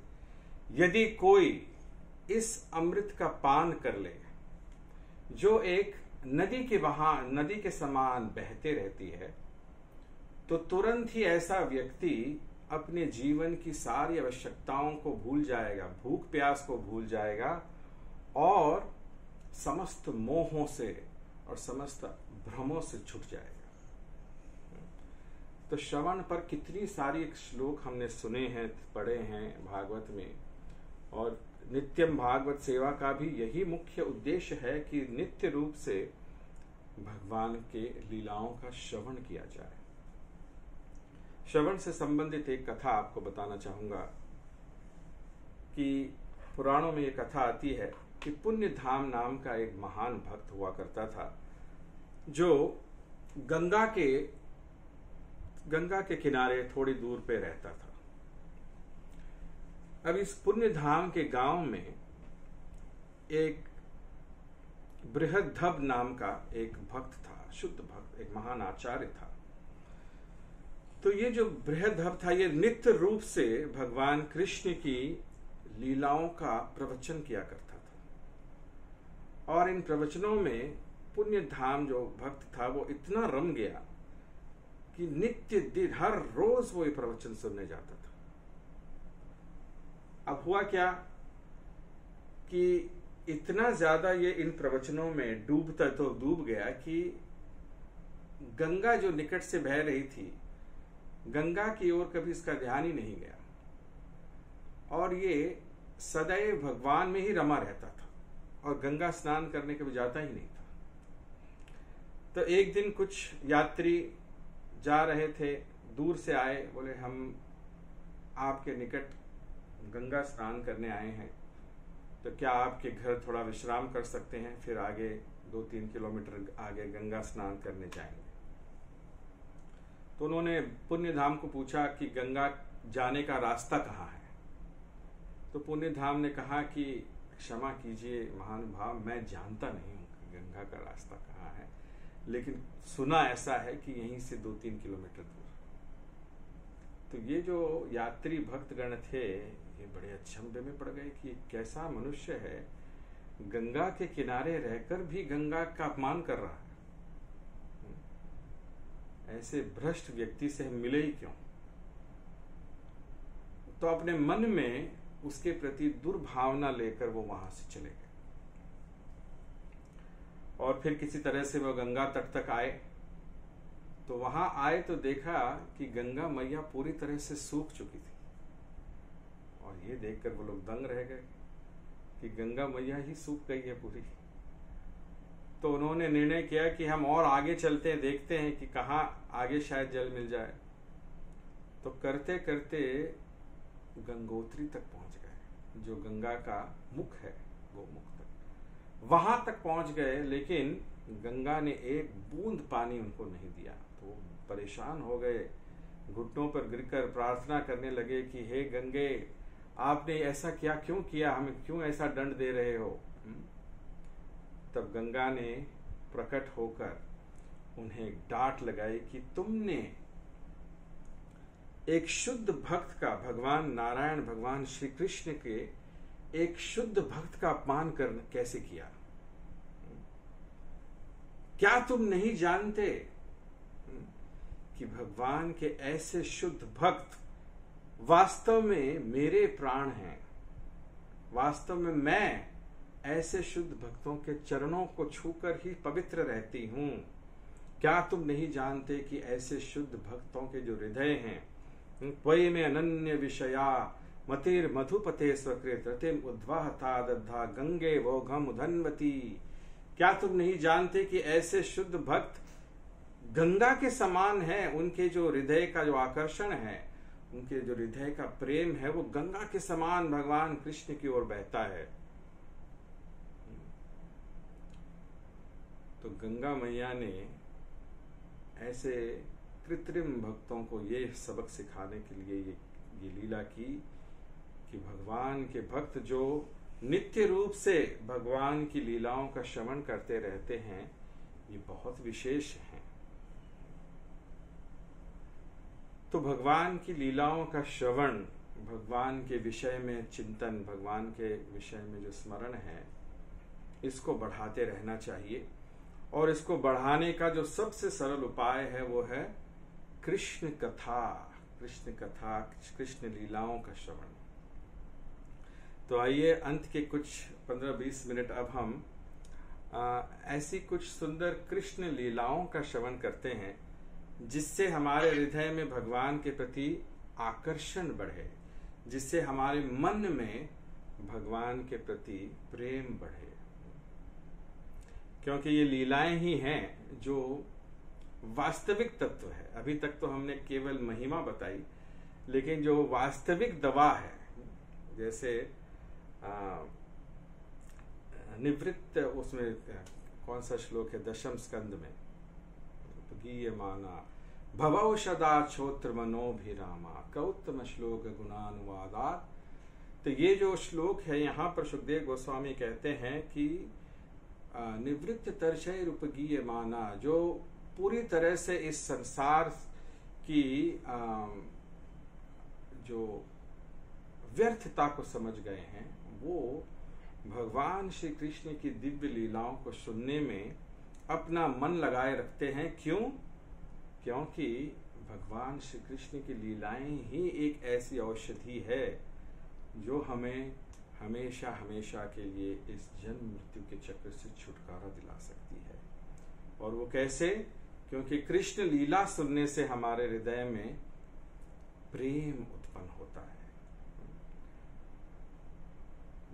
यदि कोई इस अमृत का पान कर ले, जो एक नदी के समान बहते रहती है, तो तुरंत ही ऐसा व्यक्ति अपने जीवन की सारी आवश्यकताओं को भूल जाएगा, भूख प्यास को भूल जाएगा और समस्त मोहों से और समस्त भ्रमों से छूट जाएगा। तो श्रवण पर कितनी सारी श्लोक हमने सुने हैं, पढ़े हैं भागवत में, और नित्यम भागवत सेवा का भी यही मुख्य उद्देश्य है कि नित्य रूप से भगवान के लीलाओं का श्रवण किया जाए। श्रवण से संबंधित एक कथा आपको बताना चाहूंगा कि पुराणों में एक कथा आती है कि पुण्य धाम नाम का एक महान भक्त हुआ करता था, जो गंगा के किनारे थोड़ी दूर पे रहता था। अब इस पुण्य धाम के गांव में एक बृहद्रभ नाम का एक भक्त था, शुद्ध भक्त, एक महान आचार्य था। तो ये जो बृहद्रभ था, ये नित्य रूप से भगवान कृष्ण की लीलाओं का प्रवचन किया करता था, और इन प्रवचनों में पुण्य धाम जो भक्त था वो इतना रम गया कि नित्य दिन हर रोज वो ये प्रवचन सुनने जाता था। अब हुआ क्या कि इतना ज्यादा ये इन प्रवचनों में डूब गया कि गंगा जो निकट से बह रही थी, गंगा की ओर कभी इसका ध्यान ही नहीं गया, और ये सदैव भगवान में ही रमा रहता था और गंगा स्नान करने कभी जाता ही नहीं था। तो एक दिन कुछ यात्री जा रहे थे, दूर से आए, बोले हम आपके निकट गंगा स्नान करने आए हैं, तो क्या आपके घर थोड़ा विश्राम कर सकते हैं, फिर आगे 2-3 किलोमीटर आगे गंगा स्नान करने जाएंगे। तो उन्होंने पुण्य धाम को पूछा कि गंगा जाने का रास्ता कहाँ है। तो पुण्य धाम ने कहा कि क्षमा कीजिए महानुभाव, मैं जानता नहीं हूँ गंगा का रास्ता कहाँ है, लेकिन सुना ऐसा है कि यहीं से 2-3 किलोमीटर दूर। तो ये जो यात्री भक्तगण थे, ये बड़े अचंभे में पड़ गए कि कैसा मनुष्य है, गंगा के किनारे रहकर भी गंगा का अपमान कर रहा है। ऐसे भ्रष्ट व्यक्ति से हम मिले ही क्यों। तो अपने मन में उसके प्रति दुर्भावना लेकर वो वहां से चले गए, और फिर किसी तरह से वो गंगा तट तक आए तो वहां आए तो देखा कि गंगा मैया पूरी तरह से सूख चुकी थी, और ये देखकर वो लोग दंग रह गए कि गंगा मैया ही सूख गई है पूरी। तो उन्होंने निर्णय किया कि हम और आगे चलते हैं, देखते हैं कि कहाँ आगे शायद जल मिल जाए। तो करते करते गंगोत्री तक पहुंच गए, जो गंगा का मुख है, गोमुख तक, वहां तक पहुंच गए, लेकिन गंगा ने एक बूंद पानी उनको नहीं दिया। तो वो परेशान हो गए, घुटनों पर गिरकर प्रार्थना करने लगे कि हे गंगे, आपने ऐसा क्या क्यों किया, हमें क्यों ऐसा दंड दे रहे हो। तब गंगा ने प्रकट होकर उन्हें एक डांट लगाई कि तुमने एक शुद्ध भक्त का, भगवान नारायण, भगवान श्री कृष्ण के एक शुद्ध भक्त का अपमान कर कैसे किया। क्या तुम नहीं जानते कि भगवान के ऐसे शुद्ध भक्त वास्तव में मेरे प्राण हैं। वास्तव में मैं ऐसे शुद्ध भक्तों के चरणों को छूकर ही पवित्र रहती हूं। क्या तुम नहीं जानते कि ऐसे शुद्ध भक्तों के जो हृदय हैं, त्वयि में अनन्य विषया मतिर मधुपते स्वकृत रतिम उद्वाहता दद्धा गंगे वोघम उधन्वती। क्या तुम नहीं जानते कि ऐसे शुद्ध भक्त गंगा के समान है। उनके जो हृदय का जो आकर्षण है, उनके जो हृदय का प्रेम है, वो गंगा के समान भगवान कृष्ण की ओर बहता है। तो गंगा मैया ने ऐसे कृत्रिम भक्तों को ये सबक सिखाने के लिए ये लीला की कि भगवान के भक्त जो नित्य रूप से भगवान की लीलाओं का श्रवण करते रहते हैं, ये बहुत विशेष हैं। तो भगवान की लीलाओं का श्रवण, भगवान के विषय में चिंतन, भगवान के विषय में जो स्मरण है, इसको बढ़ाते रहना चाहिए। और इसको बढ़ाने का जो सबसे सरल उपाय है वो है कृष्ण कथा, कृष्ण कथा, कृष्ण लीलाओं का श्रवण। तो आइए अंत के कुछ 15-20 मिनट अब हम ऐसी कुछ सुंदर कृष्ण लीलाओं का श्रवण करते हैं, जिससे हमारे हृदय में भगवान के प्रति आकर्षण बढ़े, जिससे हमारे मन में भगवान के प्रति प्रेम बढ़े। क्योंकि ये लीलाएं ही हैं जो वास्तविक तत्व है। अभी तक तो हमने केवल महिमा बताई, लेकिन जो वास्तविक दवा है, जैसे निवृत्त, उसमें कौन सा श्लोक है, दशम स्कंद में, गीयमाना भवौषधा छोत्र मनोभिरामा कौत्तम श्लोक गुणानुवादात। तो ये जो श्लोक है, यहाँ पर सुखदेव गोस्वामी कहते हैं कि निवृत्त तरशय रूपगीय माना, जो पूरी तरह से इस संसार की जो व्यर्थता को समझ गए हैं, वो भगवान श्री कृष्ण की दिव्य लीलाओं को सुनने में अपना मन लगाए रखते हैं। क्यों? क्योंकि भगवान श्री कृष्ण की लीलाएं ही एक ऐसी औषधि है जो हमें हमेशा हमेशा के लिए इस जन्म मृत्यु के चक्र से छुटकारा दिला सकती है। और वो कैसे? क्योंकि कृष्ण लीला सुनने से हमारे हृदय में प्रेम उत्पन्न होता है।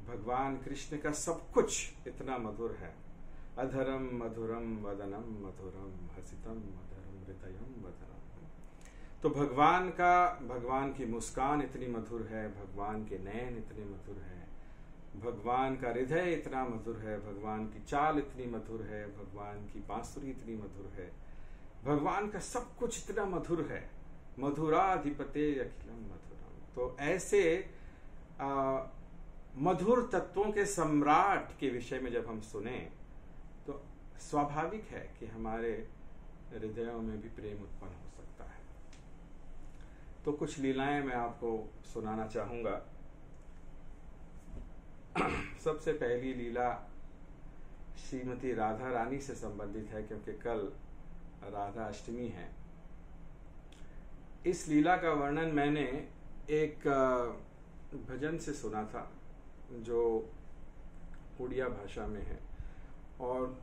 भगवान कृष्ण का सब कुछ इतना मधुर है। अधरम मधुरम वदनम मधुरम हसितम मधुरम हृदयम वदनम। तो भगवान की मुस्कान इतनी मधुर है, भगवान के नयन इतने मधुर है, भगवान का हृदय इतना मधुर है, भगवान की चाल इतनी मधुर है, भगवान की बांसुरी इतनी मधुर है, भगवान का सब कुछ इतना मधुर है। मधुराधिपते अखिलम मधुरम। तो ऐसे मधुर तत्वों के सम्राट के विषय में जब हम सुने तो स्वाभाविक है कि हमारे हृदयों में भी प्रेम उत्पन्न हो सकता है। तो कुछ लीलाएं मैं आपको सुनाना चाहूंगा। सबसे पहली लीला श्रीमती राधा रानी से संबंधित है, क्योंकि कल राधा अष्टमी है। इस लीला का वर्णन मैंने एक भजन से सुना था जो उड़िया भाषा में है, और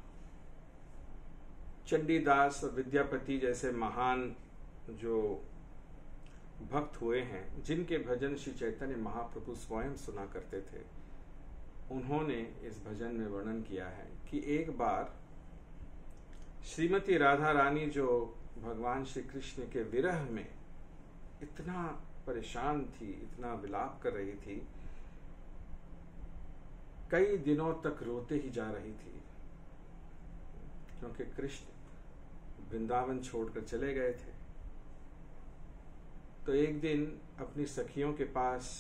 चंडीदास और विद्यापति जैसे महान जो भक्त हुए हैं, जिनके भजन श्री चैतन्य महाप्रभु स्वयं सुना करते थे, उन्होंने इस भजन में वर्णन किया है कि एक बार श्रीमती राधा रानी जो भगवान श्री कृष्ण के विरह में इतना परेशान थी, इतना विलाप कर रही थी, कई दिनों तक रोते ही जा रही थी, क्योंकि कृष्ण वृंदावन छोड़कर चले गए थे। तो एक दिन अपनी सखियों के पास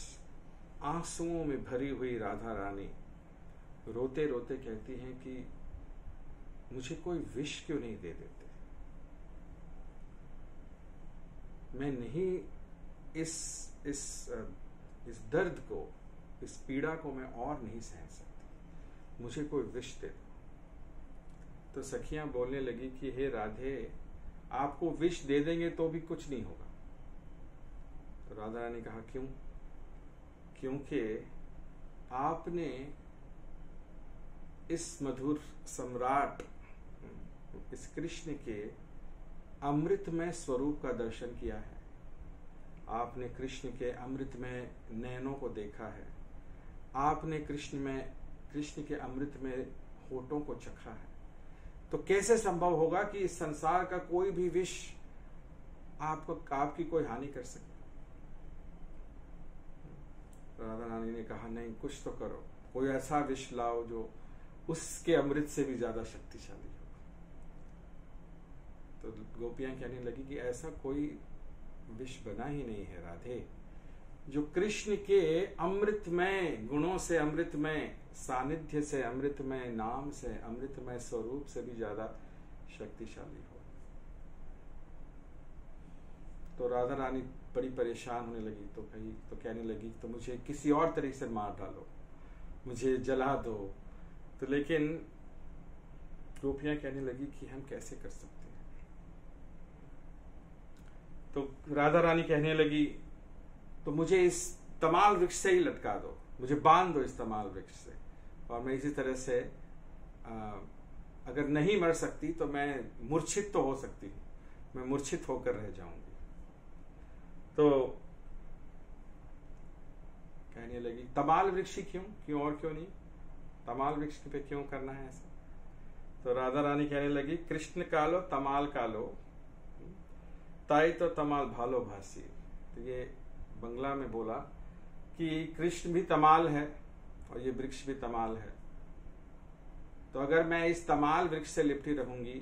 आंसुओं में भरी हुई राधा रानी रोते रोते कहती हैं कि मुझे कोई विष क्यों नहीं दे देते, मैं नहीं इस दर्द को, इस पीड़ा को मैं और नहीं सह सकती, मुझे कोई विष दे दो। तो सखियां बोलने लगी कि हे राधे, आपको विष दे देंगे तो भी कुछ नहीं होगा। तो राधा रानी कहा क्यों? क्योंकि आपने इस मधुर सम्राट, इस कृष्ण के अमृतमय स्वरूप का दर्शन किया है, आपने कृष्ण के अमृतमय नयनों को देखा है, आपने कृष्ण के अमृतमय होठों को चखा है, तो कैसे संभव होगा कि इस संसार का कोई भी विष आपकी कोई हानि कर सके। राधा रानी ने कहा नहीं, कुछ तो करो, कोई ऐसा विष लाओ जो उसके अमृत से भी ज्यादा शक्तिशाली हो। तो गोपियां कहने लगी कि ऐसा कोई विष बना ही नहीं है राधे, जो कृष्ण के अमृतमय गुणों से, अमृतमय सानिध्य से, अमृतमय नाम से, अमृतमय स्वरूप से भी ज्यादा शक्तिशाली हो। तो राधा रानी बड़ी परेशान होने लगी, तो कहने लगी तो मुझे किसी और तरीके से मार डालो, मुझे जला दो। तो लेकिन गोपियां कहने लगी कि हम कैसे कर सकते हैं। तो राधा रानी कहने लगी तो मुझे इस तमाल वृक्ष से ही लटका दो, मुझे बांध दो इस तमाल वृक्ष से, और मैं इसी तरह से अगर नहीं मर सकती तो मैं मूर्छित तो हो सकती हूँ, मैं मूर्छित होकर रह जाऊंगी। तो कहने लगी तमाल वृक्ष क्यों और क्यों नहीं, तमाल वृक्ष पे क्यों करना है ऐसा। तो राधा रानी कहने लगी कृष्ण कालो तमाल कालो ताई तो तमाल भालो भासी। तो ये बंगला में बोला कि कृष्ण भी तमाल है और ये वृक्ष भी तमाल है, तो अगर मैं इस तमाल वृक्ष से लिपटी रहूंगी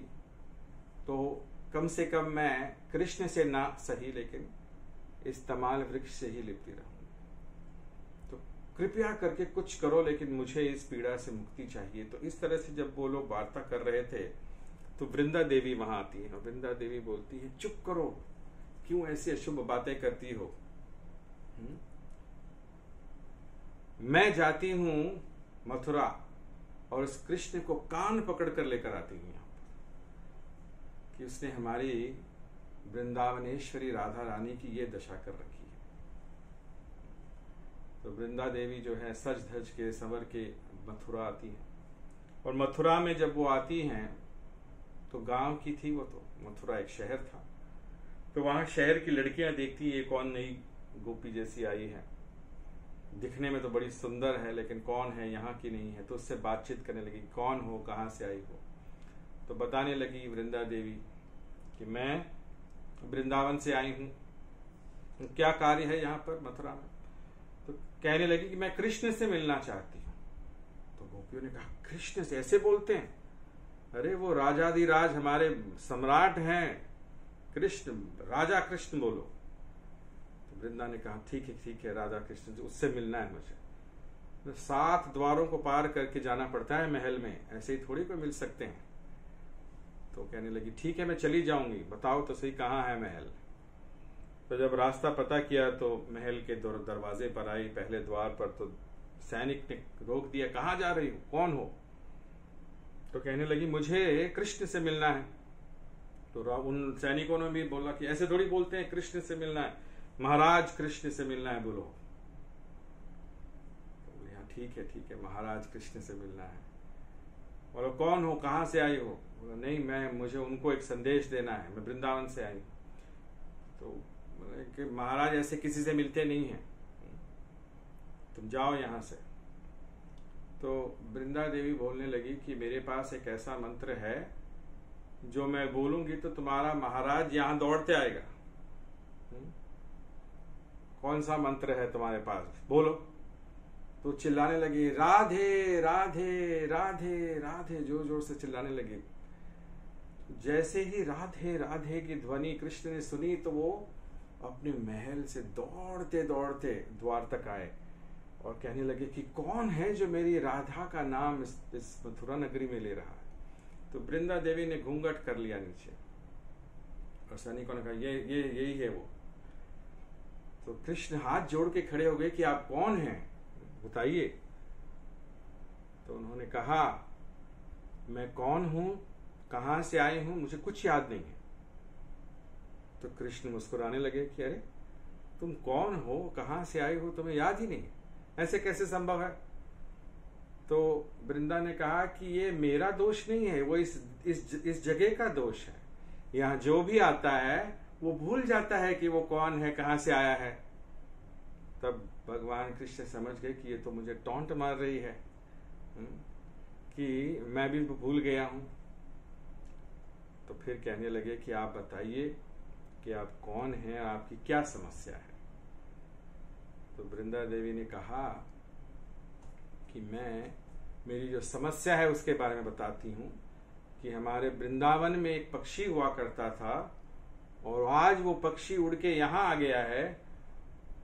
तो कम से कम मैं कृष्ण से ना सही लेकिन इस तमाल वृक्ष से ही लिपटी रहूंगी। तो कृपया करके कुछ करो, लेकिन मुझे इस पीड़ा से मुक्ति चाहिए। तो इस तरह से जब वो लोग वार्ता कर रहे थे तो वृंदा देवी वहां आती है और वृंदा देवी बोलती है चुप करो, क्यों ऐसी अशुभ बातें करती हो। मैं जाती हूं मथुरा और इस कृष्ण को कान पकड़ कर लेकर आती हूं यहां पर कि उसने हमारी वृंदावनेश्वरी राधा रानी की ये दशा कर रखी है। तो वृंदा देवी जो है सज धज के संवर के मथुरा आती है, और मथुरा में जब वो आती हैं तो गांव की थी वो, तो मथुरा एक शहर था। तो वहां शहर की लड़कियां देखती ये कौन नई गोपी जैसी आई है, दिखने में तो बड़ी सुंदर है लेकिन कौन है, यहाँ की नहीं है। तो उससे बातचीत करने लगी, कौन हो, कहाँ से आई हो। तो बताने लगी वृंदा देवी कि मैं वृंदावन से आई हूं, क्या कार्य है यहाँ पर मथुरा में। तो कहने लगी कि मैं कृष्ण से मिलना चाहती हूँ। तो गोपियों ने कहा कृष्ण से ऐसे बोलते हैं, अरे वो राजाधिराज हमारे सम्राट हैं कृष्ण, राजा कृष्ण बोलो। तो वृंदा ने कहा ठीक है राधा कृष्ण, उससे मिलना है मुझे। 7 द्वारों को पार करके जाना पड़ता है महल में, ऐसे ही थोड़ी कोई मिल सकते हैं। तो कहने लगी ठीक है मैं चली जाऊंगी, बताओ तो सही कहाँ है महल। तो जब रास्ता पता किया तो महल के दरवाजे पर आई, पहले द्वार पर। तो सैनिक ने रोक दिया, कहाँ जा रही हो, कौन हो। तो कहने लगी मुझे कृष्ण से मिलना है। तो उन सैनिकों ने भी बोला कि ऐसे थोड़ी बोलते हैं, कृष्ण से मिलना है, महाराज कृष्ण से मिलना है बोलो। तो बोले हाँ ठीक है महाराज कृष्ण से मिलना है। बोला कौन हो, कहाँ से आई हो? बोला नहीं, मुझे उनको एक संदेश देना है, मैं वृंदावन से आई। तो बोले कि महाराज ऐसे किसी से मिलते नहीं हैं, तुम जाओ यहाँ से। तो वृंदा देवी बोलने लगी कि मेरे पास एक ऐसा मंत्र है जो मैं बोलूंगी तो तुम्हारा महाराज यहाँ दौड़ते आएगा। कौन सा मंत्र है तुम्हारे पास, बोलो। तो चिल्लाने लगी राधे राधे राधे राधे, जोर जोर से चिल्लाने लगी। जैसे ही राधे राधे की ध्वनि कृष्ण ने सुनी तो वो अपने महल से दौड़ते दौड़ते द्वार तक आए और कहने लगे कि कौन है जो मेरी राधा का नाम इस मथुरा नगरी में ले रहा है। तो वृंदा देवी ने घूंघट कर लिया नीचे और सैनिकों ने कहा ये यही है वो। तो कृष्ण हाथ जोड़ के खड़े हो गए कि आप कौन हैं, बताइए। तो उन्होंने कहा मैं कौन हूं, कहां से आई हूं, मुझे कुछ याद नहीं है। तो कृष्ण मुस्कुराने लगे कि अरे तुम कौन हो, कहां से आई हो, तुम्हें याद ही नहीं, ऐसे कैसे संभव है? तो वृंदा ने कहा कि ये मेरा दोष नहीं है, वो इस जगह का दोष है। यहाँ जो भी आता है वो भूल जाता है कि वो कौन है, कहां से आया है। तब भगवान कृष्ण समझ गए कि ये तो मुझे टॉन्ट मार रही है कि मैं भी भूल गया हूं। तो फिर कहने लगे कि आप बताइए कि आप कौन हैं, आपकी क्या समस्या है। तो वृंदा देवी ने कहा कि मेरी जो समस्या है उसके बारे में बताती हूँ कि हमारे वृंदावन में एक पक्षी हुआ करता था और आज वो पक्षी उड़ के यहाँ आ गया है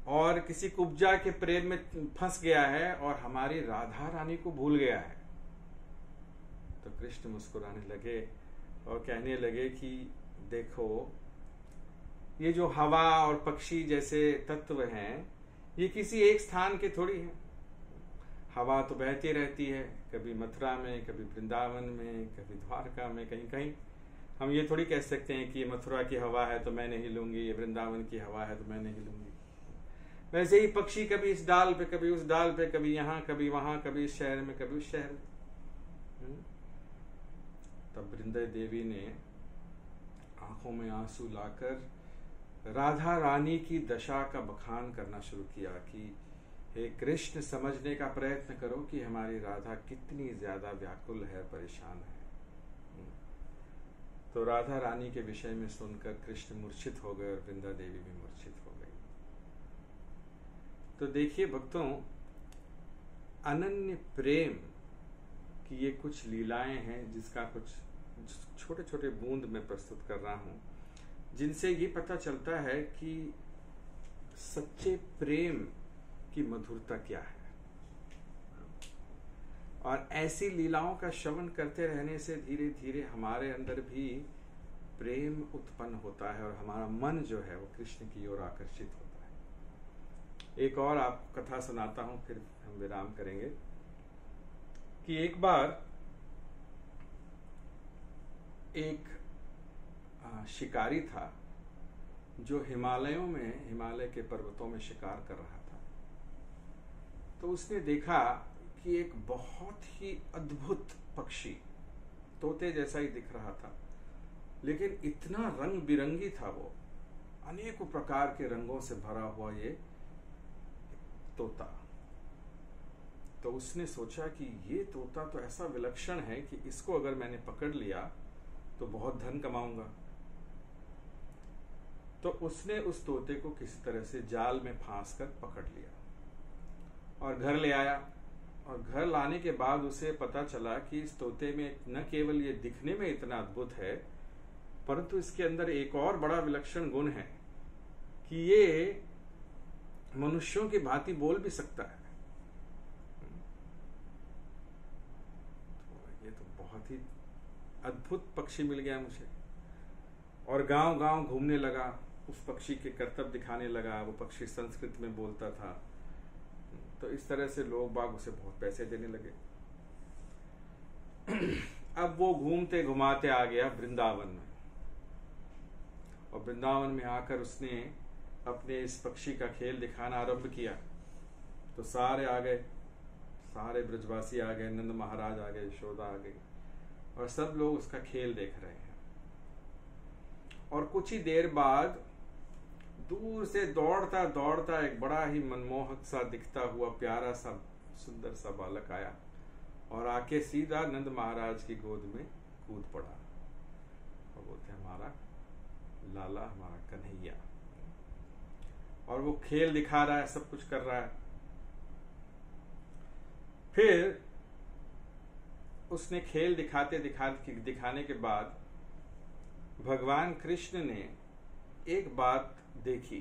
और किसी कुब्जा के प्रेम में फंस गया है और हमारी राधा रानी को भूल गया है। तो कृष्ण मुस्कुराने लगे और कहने लगे कि देखो, ये जो हवा और पक्षी जैसे तत्व हैं ये किसी एक स्थान के थोड़ी हैं। हवा तो बहती रहती है, कभी मथुरा में, कभी वृंदावन में, कभी द्वारका में, कहीं कहीं। हम ये थोड़ी कह सकते हैं कि ये मथुरा की हवा है तो मैं नहीं लूंगी, ये वृंदावन की हवा है तो मैं नहीं लूंगी। वैसे ही पक्षी कभी इस डाल पे, कभी उस डाल पे, कभी यहाँ, कभी वहां, कभी इस शहर में, कभी उस शहर में। तब वृंदा देवी ने आंखों में आंसू लाकर राधा रानी की दशा का बखान करना शुरू किया कि हे कृष्ण, समझने का प्रयत्न करो कि हमारी राधा कितनी ज्यादा व्याकुल है, परेशान है। तो राधा रानी के विषय में सुनकर कृष्ण मूर्छित हो गए और वृंदा देवी भी मूर्छित हो गई। तो देखिए भक्तों, अनन्य प्रेम की ये कुछ लीलाएं हैं जिसका कुछ छोटे छोटे बूंद में प्रस्तुत कर रहा हूं, जिनसे ये पता चलता है कि सच्चे प्रेम की मधुरता क्या है। और ऐसी लीलाओं का श्रवण करते रहने से धीरे धीरे हमारे अंदर भी प्रेम उत्पन्न होता है और हमारा मन जो है वो कृष्ण की ओर आकर्षित होता है। एक और आपको कथा सुनाता हूं, फिर हम विराम करेंगे। कि एक बार एक शिकारी था जो हिमालयों में, हिमालय के पर्वतों में शिकार कर रहा था। तो उसने देखा कि एक बहुत ही अद्भुत पक्षी, तोते जैसा ही दिख रहा था, लेकिन इतना रंग बिरंगी था वो, अनेकों प्रकार के रंगों से भरा हुआ ये तोता। तो उसने सोचा कि ये तोता तो ऐसा विलक्षण है कि इसको अगर मैंने पकड़ लिया तो बहुत धन कमाऊंगा। तो उसने उस तोते को किसी तरह से जाल में फांस कर पकड़ लिया और घर ले आया। और घर लाने के बाद उसे पता चला कि इस तोते में न केवल ये दिखने में इतना अद्भुत है, परंतु इसके अंदर एक और बड़ा विलक्षण गुण है कि ये मनुष्यों की भांति बोल भी सकता है। तो ये तो बहुत ही अद्भुत पक्षी मिल गया मुझे। और गांव गांव घूमने लगा, उस पक्षी के करतब दिखाने लगा। वो पक्षी संस्कृत में बोलता था। तो इस तरह से लोग बाग उसे बहुत पैसे देने लगे। अब वो घूमते घुमाते आ गया वृंदावन में, और वृंदावन में आकर उसने अपने इस पक्षी का खेल दिखाना आरंभ किया। तो सारे आ गए, सारे ब्रजवासी आ गए, नंद महाराज आ गए, यशोदा आ गई, और सब लोग उसका खेल देख रहे हैं। और कुछ ही देर बाद दूर से दौड़ता दौड़ता एक बड़ा ही मनमोहक सा दिखता हुआ प्यारा सा सुंदर सा बालक आया और आके सीधा नंद महाराज की गोद में कूद पड़ा और बोलते हमारा लाला, हमारा कन्हैया। और वो खेल दिखा रहा है, सब कुछ कर रहा है। फिर उसने खेल दिखाने के बाद भगवान कृष्ण ने एक बात देखी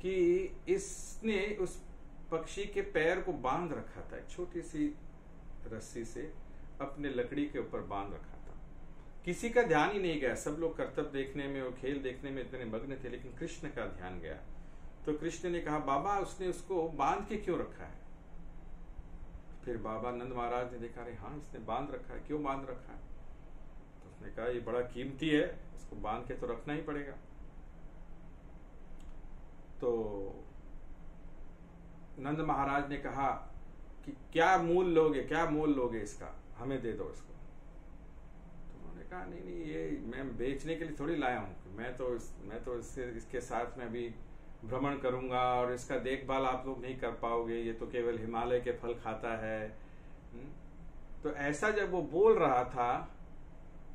कि इसने उस पक्षी के पैर को बांध रखा था, एक छोटी सी रस्सी से अपने लकड़ी के ऊपर बांध रखा था। किसी का ध्यान ही नहीं गया, सब लोग करतब देखने में और खेल देखने में इतने मग्न थे, लेकिन कृष्ण का ध्यान गया। तो कृष्ण ने कहा, बाबा उसने उसको बांध के क्यों रखा है? फिर बाबा नंद महाराज ने देखा, अरे हाँ इसने बांध रखा है, क्यों बांध रखा है? तो उसने कहा ये बड़ा कीमती है, इसको बांध के तो रखना ही पड़ेगा। तो नंद महाराज ने कहा कि क्या मोल लोगे इसका, हमें दे दो इसको। तो उन्होंने कहा नहीं ये मैं बेचने के लिए थोड़ी लाया हूँ, मैं तो इसके साथ में अभी भ्रमण करूंगा और इसका देखभाल आप लोग नहीं कर पाओगे, ये तो केवल हिमालय के फल खाता है। तो ऐसा जब वो बोल रहा था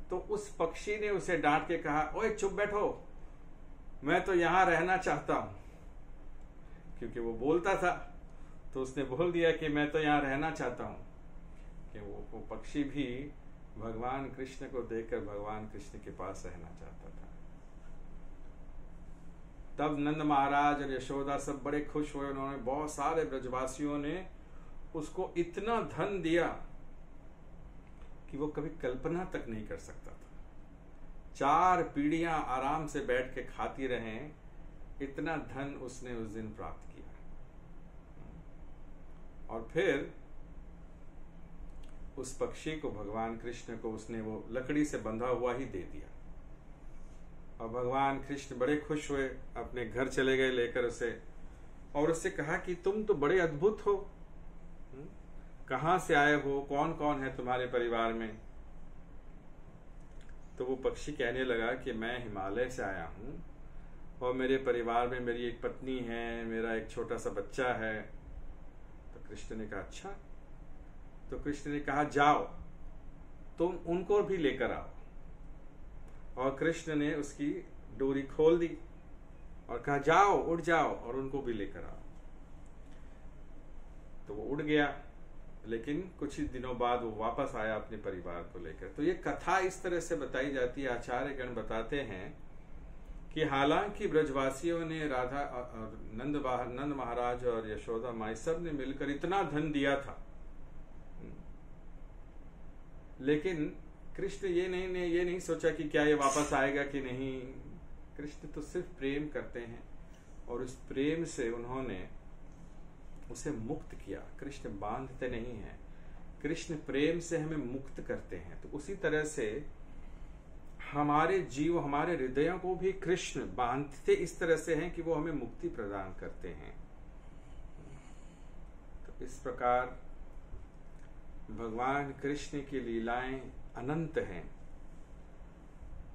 तो उस पक्षी ने उसे डांट के कहा, ओए चुप बैठो, मैं तो यहां रहना चाहता हूं। क्योंकि वो बोलता था तो उसने बोल दिया कि मैं तो यहां रहना चाहता हूं। कि वो पक्षी भी भगवान कृष्ण को देखकर भगवान कृष्ण के पास रहना चाहता था। तब नंद महाराज और यशोदा सब बड़े खुश हुए। उन्होंने बहुत सारे ब्रजवासियों ने उसको इतना धन दिया कि वो कभी कल्पना तक नहीं कर सकता था। 4 पीढ़ियां आराम से बैठ के खाती रहें, इतना धन उसने उस दिन प्राप्त किया। और फिर उस पक्षी को भगवान कृष्ण को उसने वो लकड़ी से बंधा हुआ ही दे दिया। और भगवान कृष्ण बड़े खुश हुए, अपने घर चले गए लेकर उसे, और उससे कहा कि तुम तो बड़े अद्भुत हो, कहां से आए हो, कौन कौन है तुम्हारे परिवार में? तो वो पक्षी कहने लगा कि मैं हिमालय से आया हूं और मेरे परिवार में मेरी एक पत्नी है, मेरा एक छोटा सा बच्चा है। तो कृष्ण ने कहा अच्छा। तो कृष्ण ने कहा जाओ तुम उनको भी लेकर आओ। और कृष्ण ने उसकी डोरी खोल दी और कहा जाओ, उड़ जाओ और उनको भी लेकर आओ। तो वो उड़ गया, लेकिन कुछ ही दिनों बाद वो वापस आया अपने परिवार को लेकर। तो ये कथा इस तरह से बताई जाती है, आचार्यगण बताते हैं कि हालांकि ब्रजवासियों ने राधा और नंद महाराज और यशोदा माई सब ने मिलकर इतना धन दिया था, लेकिन कृष्ण ये नहीं सोचा कि क्या ये वापस आएगा कि नहीं। कृष्ण तो सिर्फ प्रेम करते हैं और उस प्रेम से उन्होंने उसे मुक्त किया। कृष्ण बांधते नहीं हैं, कृष्ण प्रेम से हमें मुक्त करते हैं। तो उसी तरह से हमारे जीव, हमारे हृदयों को भी कृष्ण बांधते इस तरह से हैं कि वो हमें मुक्ति प्रदान करते हैं। तो इस प्रकार भगवान कृष्ण की लीलाएं अनंत हैं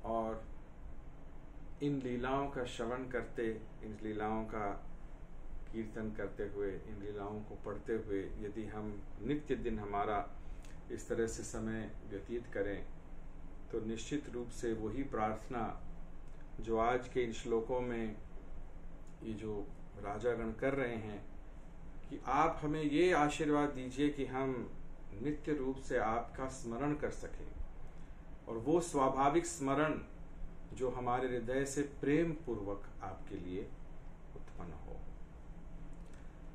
और इन लीलाओं का श्रवण करते, इन लीलाओं का कीर्तन करते हुए, इन लीलाओं को पढ़ते हुए यदि हम नित्य दिन हमारा इस तरह से समय व्यतीत करें तो निश्चित रूप से वही प्रार्थना जो आज के इन श्लोकों में ये जो राजागण कर रहे हैं कि आप हमें ये आशीर्वाद दीजिए कि हम नित्य रूप से आपका स्मरण कर सकें, और वो स्वाभाविक स्मरण जो हमारे हृदय से प्रेम पूर्वक आपके लिए उत्पन्न हो।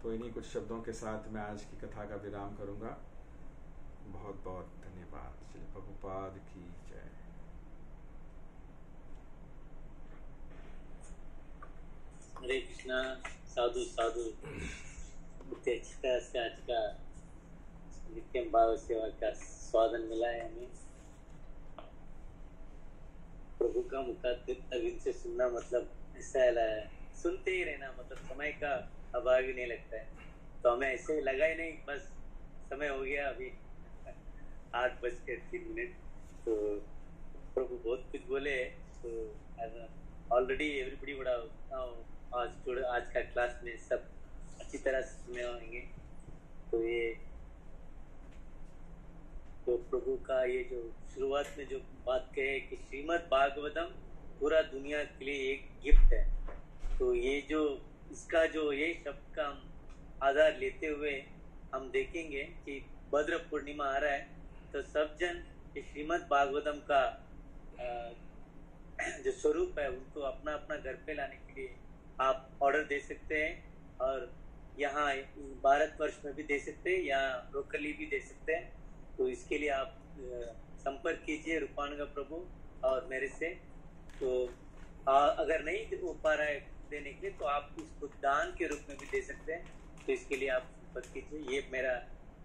तो इन्हीं कुछ शब्दों के साथ मैं आज की कथा का विराम करूंगा। बहुत बहुत धन्यवाद। श्री प्रभुपाद की जय। हरे कृष्णा। साधु साधु। अच्छी से आज का नित्यम भाव सेवा का स्वादन मिला है हमें। प्रभु का मुखारविंद से सुनना मतलब ऐसा है, सुनते ही रहना मतलब समय का अभाव ही नहीं लगता है। तो हमें ऐसे लगा ही नहीं, बस समय हो गया अभी 8:03। तो प्रभु बहुत कुछ बोले। तो ऑलरेडी एवरीबडी बड़ा आज का क्लास में सब अच्छी तरह से सुने होंगे। तो ये तो प्रभु का ये जो शुरुआत में जो बात कहे कि श्रीमद् भागवतम पूरा दुनिया के लिए एक गिफ्ट है। तो ये जो इसका जो ये शब्द का हम आधार लेते हुए हम देखेंगे कि भद्र पूर्णिमा आ रहा है, तो सब जन श्रीमद् भागवतम का जो स्वरूप है उनको अपना अपना घर पे लाने के लिए आप ऑर्डर दे सकते हैं, और यहाँ भारतवर्ष में भी दे सकते हैं या लोकली भी दे सकते हैं। तो इसके लिए आप संपर्क कीजिए रूपानुगा प्रभु और मेरे से। तो अगर नहीं हो पा रहा है देने के लिए तो आप इसको दान के रूप में भी दे सकते हैं। तो इसके लिए आप संपर्क कीजिए। ये मेरा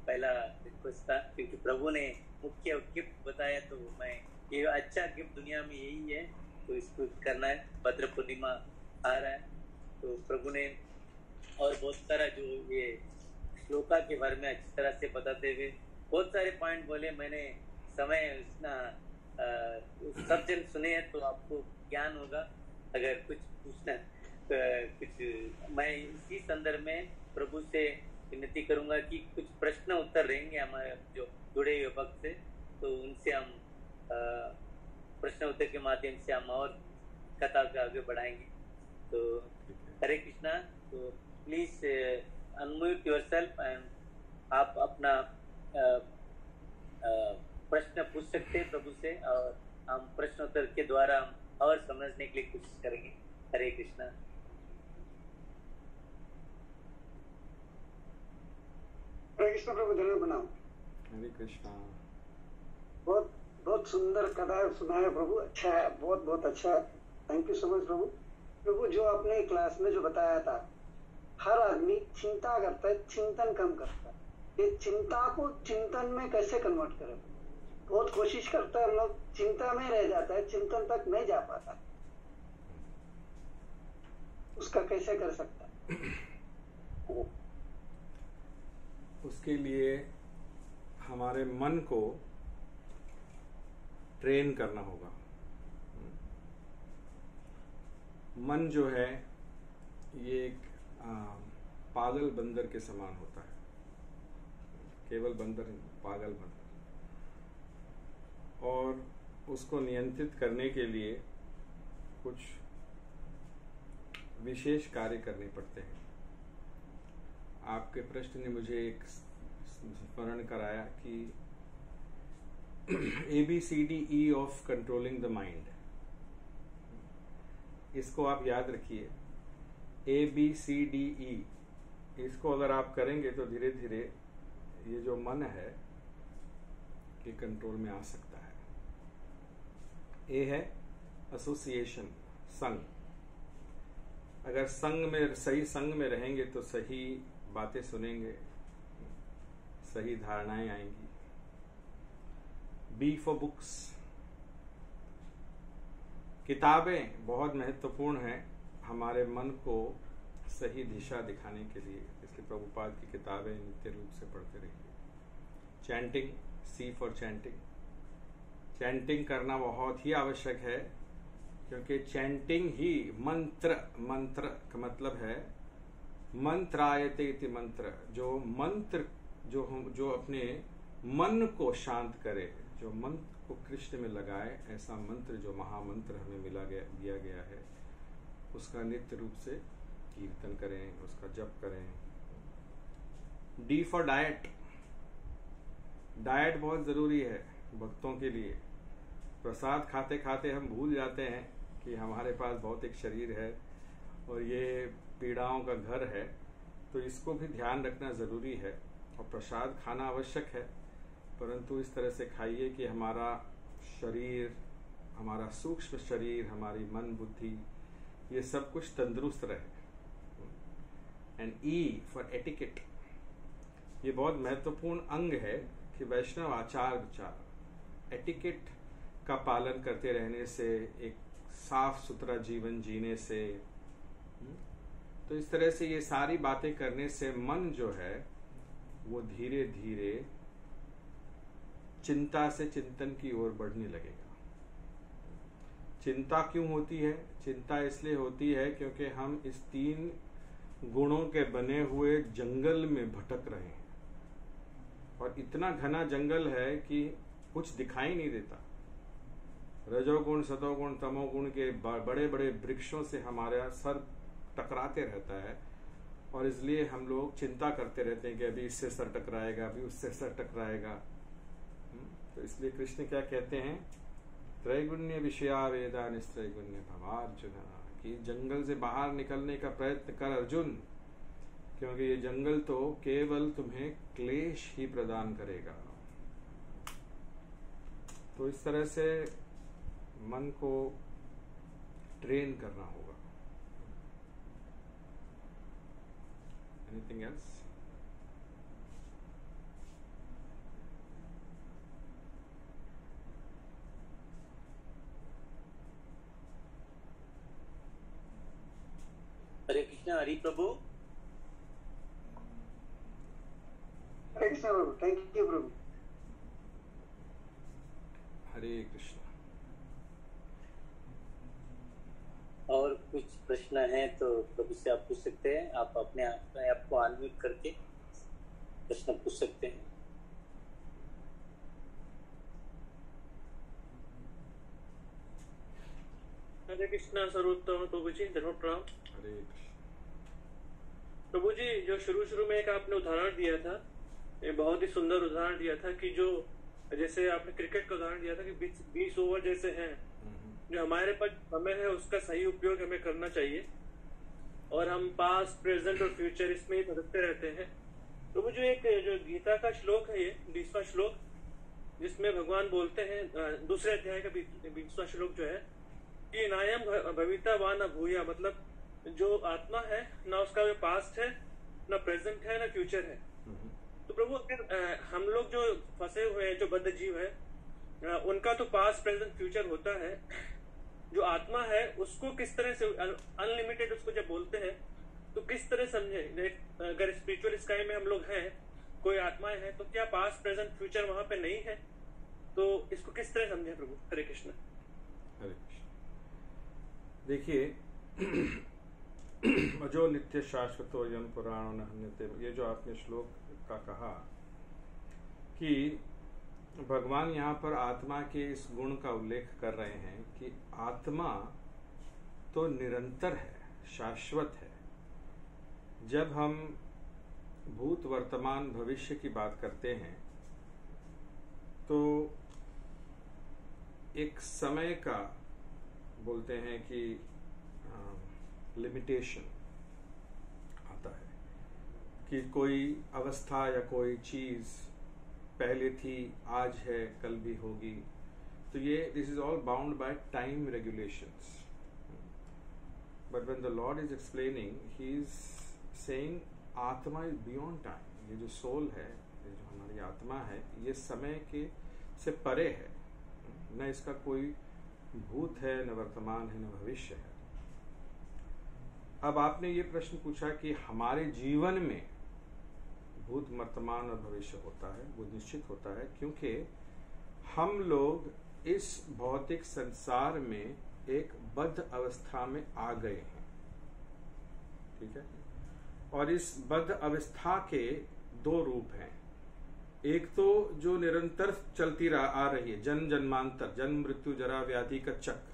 पहला रिक्वेस्ट था, क्योंकि प्रभु ने मुख्य गिफ्ट बताया, तो मैं ये अच्छा गिफ्ट दुनिया में यही है, तो इसको करना है। भद्र पूर्णिमा आ रहा है, तो प्रभु ने और बहुत सारा जो ये श्लोका के बारे में अच्छी तरह से बताते हुए बहुत सारे पॉइंट बोले। मैंने समय इतना सब जन सुने हैं तो आपको ज्ञान होगा। अगर कुछ पूछना कुछ मैं इसी संदर्भ में प्रभु से विनती करूंगा कि कुछ प्रश्न उत्तर रहेंगे हमारे जो जुड़े हुए भक्त से, तो उनसे हम प्रश्न उत्तर के माध्यम से हम और कथा को आगे बढ़ाएंगे। तो हरे कृष्णा। तो प्लीज अनम्यूट योरसेल्फ एंड आप अपना प्रश्न पूछ सकते हैं प्रभु से, और हम प्रश्नोत्तर के द्वारा हम और समझने के लिए कोशिश करेंगे। हरे कृष्णा। हरे कृष्ण प्रभु, धन्यवाद प्रणाम। हरे कृष्णा। बहुत बहुत सुंदर कथा सुनाया प्रभु, अच्छा है, बहुत बहुत अच्छा। थैंक यू सो मच प्रभु। प्रभु जो आपने क्लास में जो बताया था, हर आदमी चिंता करता है, चिंतन कम करता है। ये चिंता को चिंतन में कैसे कन्वर्ट करें? बहुत कोशिश करता है, हम लोग चिंता में रह जाता है, चिंतन तक नहीं जा पाता। उसका कैसे कर सकता है? उसके लिए हमारे मन को ट्रेन करना होगा। मन जो है ये एक पागल बंदर के समान होता है। केवल बंदर, पागल बंदर। और उसको नियंत्रित करने के लिए कुछ विशेष कार्य करने पड़ते हैं। आपके प्रश्न ने मुझे एक स्मरण कराया कि ABCDE of controlling the mind. इसको आप याद रखिए, ABCDE। इसको अगर आप करेंगे तो धीरे धीरे ये जो मन है ये कंट्रोल में आ सकता है। ए है एसोसिएशन, संग। अगर संग में, सही संग में रहेंगे तो सही बातें सुनेंगे, सही धारणाएं आएंगी। B for books. किताबें बहुत महत्वपूर्ण हैं हमारे मन को सही दिशा दिखाने के लिए, इसलिए प्रभुपाद की किताबें नित्य रूप से पढ़ते रहिए। Chanting, C for chanting. Chanting करना बहुत ही आवश्यक है, क्योंकि चैंटिंग ही मंत्र, मंत्र का मतलब है मंत्रायते इति मंत्र। जो मंत्र जो अपने मन को शांत करे, जो मन को कृष्ण में लगाए, ऐसा मंत्र जो महामंत्र हमें दिया गया है, उसका नित्य रूप से कीर्तन करें, उसका जप करें। D for diet. डाइट बहुत जरूरी है भक्तों के लिए। प्रसाद खाते खाते हम भूल जाते हैं कि हमारे पास भौतिक शरीर है और ये पीड़ाओं का घर है, तो इसको भी ध्यान रखना जरूरी है। और प्रसाद खाना आवश्यक है, परंतु इस तरह से खाइए कि हमारा शरीर, हमारा सूक्ष्म शरीर, हमारी मन बुद्धि, ये सब कुछ तंदुरुस्त रहे। And E for etiquette. ये बहुत महत्वपूर्ण अंग है कि वैष्णव आचार विचार, एटिकेट का पालन करते रहने से, एक साफ सुथरा जीवन जीने से, तो इस तरह से ये सारी बातें करने से मन जो है वो धीरे धीरे चिंता से चिंतन की ओर बढ़ने लगेगा। चिंता क्यों होती है? चिंता इसलिए होती है क्योंकि हम इस 3 गुणों के बने हुए जंगल में भटक रहे हैं, और इतना घना जंगल है कि कुछ दिखाई नहीं देता। रजोगुण, सतोगुण, तमोगुण के बड़े बड़े वृक्षों से हमारा सर टकराते रहता है, और इसलिए हम लोग चिंता करते रहते हैं कि अभी इससे सर टकराएगा, अभी उससे सर टकराएगा। तो इसलिए कृष्ण क्या कहते हैं? त्रैगुण्य विषया वेदा निस्त्रैगुण्य भवार्जुन, कि जंगल से बाहर निकलने का प्रयत्न कर अर्जुन, क्योंकि ये जंगल तो केवल तुम्हें क्लेश ही प्रदान करेगा। तो इस तरह से मन को ट्रेन करना होगा। Anything else? Hare Krishna, Hari Prabhu. Hare Krishna Prabhu, thank you Prabhu. Hare Krishna. और कुछ प्रश्न है तो प्रभु से आप पूछ सकते हैं। आप अपने आप को अनम्यूट करके प्रश्न पूछ सकते हैं। हरे कृष्णा सर्वोत्तम प्रभु जी, धन्यवाद प्रणाम। हरे कृष्ण। प्रभु जी, जो शुरू में एक आपने उदाहरण दिया था, ये बहुत ही सुंदर उदाहरण दिया था कि जो जैसे आपने क्रिकेट का उदाहरण दिया था कि 20 ओवर जैसे हैं, जो हमारे पास समय है उसका सही उपयोग हमें करना चाहिए, और हम पास्ट, प्रेजेंट और फ्यूचर इसमें ही भटकते रहते हैं। तो मुझे एक जो गीता का श्लोक है, ये 20वां श्लोक, जिसमें भगवान बोलते हैं, दूसरे अध्याय का 20वां श्लोक जो है कि नायम भविता वा न भूया, मतलब जो आत्मा है ना उसका वे पास्ट है, ना प्रेजेंट है, ना फ्यूचर है। तो प्रभु, अगर हम लोग जो फंसे हुए हैं, जो बद्ध जीव है, उनका तो पास्ट, प्रेजेंट, फ्यूचर होता है, जो आत्मा है उसको किस तरह से अनलिमिटेड उसको जब बोलते हैं तो किस तरह समझे? अगर स्पिरिचुअल स्काई में हम लोग हैं, कोई आत्माएं हैं, तो क्या पास्ट, प्रेजेंट, फ्यूचर वहां पे नहीं है? तो इसको किस तरह समझे प्रभु? हरे कृष्ण। हरे कृष्ण। देखिए, जो नित्य शाश्वतो यम पुराणो न हन्यते, ये जो आपने श्लोक का कहा कि भगवान यहाँ पर आत्मा के इस गुण का उल्लेख कर रहे हैं कि आत्मा तो निरंतर है, शाश्वत है। जब हम भूत, वर्तमान, भविष्य की बात करते हैं तो एक समय का बोलते हैं कि लिमिटेशन आता है कि कोई अवस्था या कोई चीज पहले थी, आज है, कल भी होगी। तो ये this is all bound by time regulations. But when the Lord is explaining, he is saying आत्मा इज बियॉन्ड टाइम। ये जो सोल है, ये जो हमारी आत्मा है, ये समय के से परे है, न इसका कोई भूत है, न वर्तमान है, न भविष्य है। अब आपने ये प्रश्न पूछा कि हमारे जीवन में भूत, वर्तमान और भविष्य होता है। वो निश्चित होता है क्योंकि हम लोग इस भौतिक संसार में एक बद्ध अवस्था में आ गए हैं, ठीक है। और इस बद्ध अवस्था के 2 रूप हैं। एक तो जो निरंतर चलती आ रही है, जन्म जन्मांतर, जन्म मृत्यु जरा व्याधि का चक्र,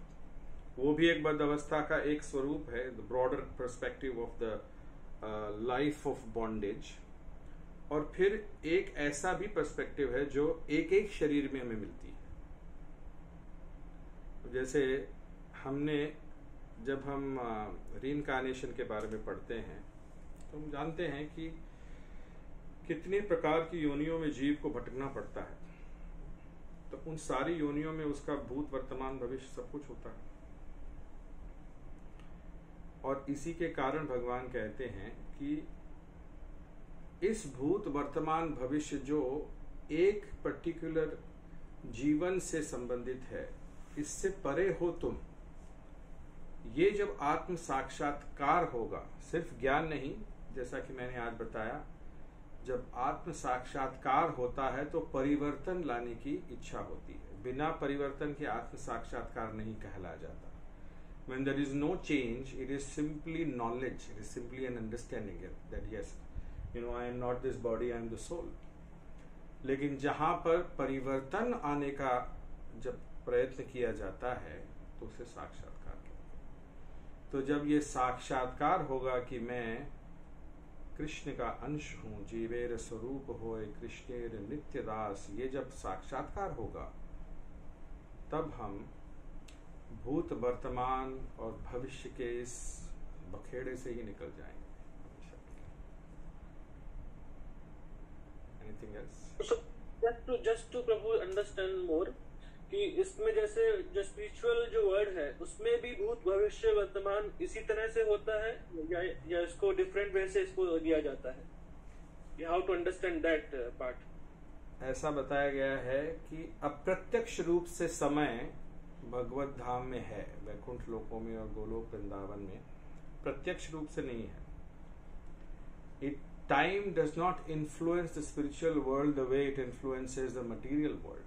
वो भी एक बद्ध अवस्था का एक स्वरूप है, the broader perspective of the life of bondage. और फिर एक ऐसा भी पर्सपेक्टिव है जो एक एक शरीर में हमें मिलती है। जैसे हमने जब हम रीइंकार्नेशन के बारे में पढ़ते हैं तो हम जानते हैं कि कितने प्रकार की योनियों में जीव को भटकना पड़ता है। तो उन सारी योनियों में उसका भूत, वर्तमान, भविष्य सब कुछ होता है। और इसी के कारण भगवान कहते हैं कि इस भूत, वर्तमान, भविष्य जो एक पर्टिकुलर जीवन से संबंधित है, इससे परे हो तुम। ये जब आत्म साक्षात्कार होगा, सिर्फ ज्ञान नहीं, जैसा कि मैंने आज बताया जब आत्म साक्षात्कार होता है तो परिवर्तन लाने की इच्छा होती है। बिना परिवर्तन के आत्म साक्षात्कार नहीं कहला जाता। When there is no change, it is simply knowledge, it is simply an understanding that yes, I am not this body, I am the soul. लेकिन जहां पर परिवर्तन आने का जब प्रयत्न किया जाता है तो उसे साक्षात्कार कहते हैं। तो जब ये साक्षात्कार होगा कि मैं कृष्ण का अंश हूं, जीवेर स्वरूप होए कृष्णेर नित्य दास, ये जब साक्षात्कार होगा तब हम भूत वर्तमान और भविष्य के इस बखेड़े से ही निकल जाएंगे। Anything else? So just to Prabhu understand more कि इसमें जैसे जो स्पिरिचुअल जो वर्ड है उसमें भी भूत भविष्य वर्तमान इसी तरह से होता है या इसको डिफरेंट वे से इसको दिया जाता है? How to understand that part? ऐसा बताया गया है कि अप्रत्यक्ष रूप से समय भगवत धाम में है, वैकुंठ लोकों में और गोलोक वृंदावन में प्रत्यक्ष रूप से नहीं है। Time does not influence the spiritual world the way it influences the material world.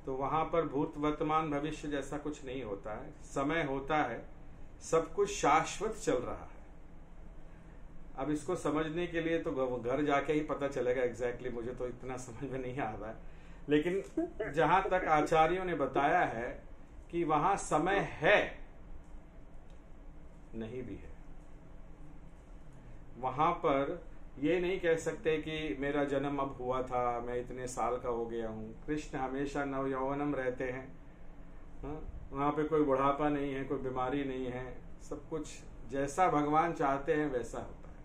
तो वहां पर भूत वर्तमान भविष्य जैसा कुछ नहीं होता है, समय होता है, सब कुछ शाश्वत चल रहा है। अब इसको समझने के लिए तो घर जाके ही पता चलेगा एग्जैक्टली, मुझे तो इतना समझ में नहीं आ रहा है, लेकिन जहां तक आचार्यों ने बताया है कि वहां समय है, नहीं भी है। वहां पर ये नहीं कह सकते कि मेरा जन्म अब हुआ था, मैं इतने साल का हो गया हूँ। कृष्ण हमेशा नव यौवनम रहते हैं। वहां पे कोई बुढ़ापा नहीं है, कोई बीमारी नहीं है, सब कुछ जैसा भगवान चाहते हैं वैसा होता है।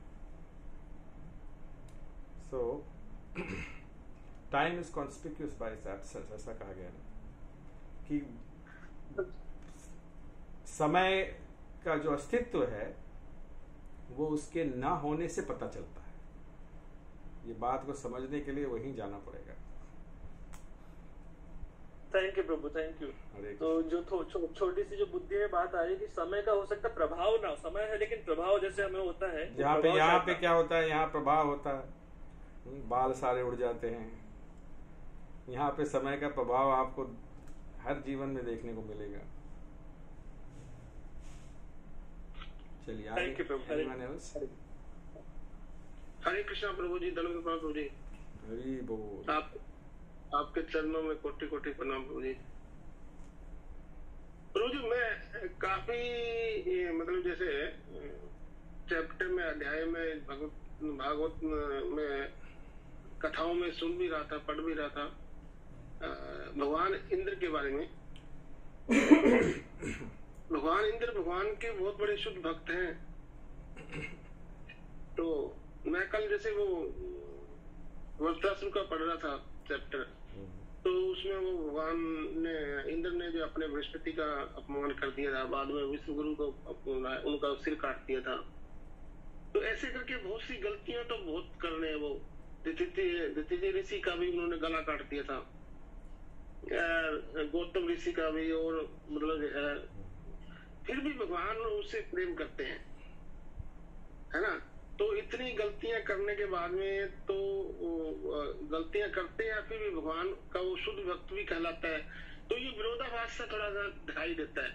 सो time is conspicuous bye it's absence, ऐसा कहा गया ना कि समय का जो अस्तित्व है वो उसके ना होने से पता चलता है। ये बात को समझने के लिए वहीं जाना पड़ेगा। Thank you Prabhu, thank you. तो जो छोटी सी जो बुद्धि में बात आ रही है कि समय का हो सकता प्रभाव ना, समय है लेकिन प्रभाव जैसे हमें होता है, यहाँ पे क्या होता है, यहाँ प्रभाव होता है, बाल सारे उड़ जाते हैं। यहाँ पे समय का प्रभाव आपको हर जीवन में देखने को मिलेगा। चलिए थैंक यू प्रभु। हरे कृष्णा प्रभु जी, धन्यवाद प्रभु जी। हरि बोल। आपके चरणों में कोटि कोटि प्रणाम प्रभु जी। प्रभु जी मैं काफी मतलब जैसे चैप्टर में, अध्याय में, भागवत में कथाओं में सुन भी रहा था, पढ़ भी रहा था भगवान इंद्र के बारे में। भगवान इंद्र भगवान के बहुत बड़े शुद्ध भक्त हैं। तो मैं कल जैसे वो वस्त्रासुर का पढ़ रहा था चैप्टर, तो उसमें वो भगवान ने, इंद्र ने जो अपने बृहस्पति का अपमान कर दिया था, बाद में विष्णु गुरु को उनका सिर काट दिया था। तो ऐसे करके बहुत सी गलतियां तो बहुत कर रहे हैं वो। दितिजी ऋषि का भी उन्होंने गला काट दिया था, गौतम ऋषि का भी, और मतलब फिर भी भगवान उससे प्रेम करते हैं, है ना। तो इतनी गलतियां करने के बाद में तो गलतियां करते हैं, फिर भी भगवान का वो शुद्ध भक्त भी कहलाता है। तो ये विरोधाभास से थोड़ा सा दिखाई देता है।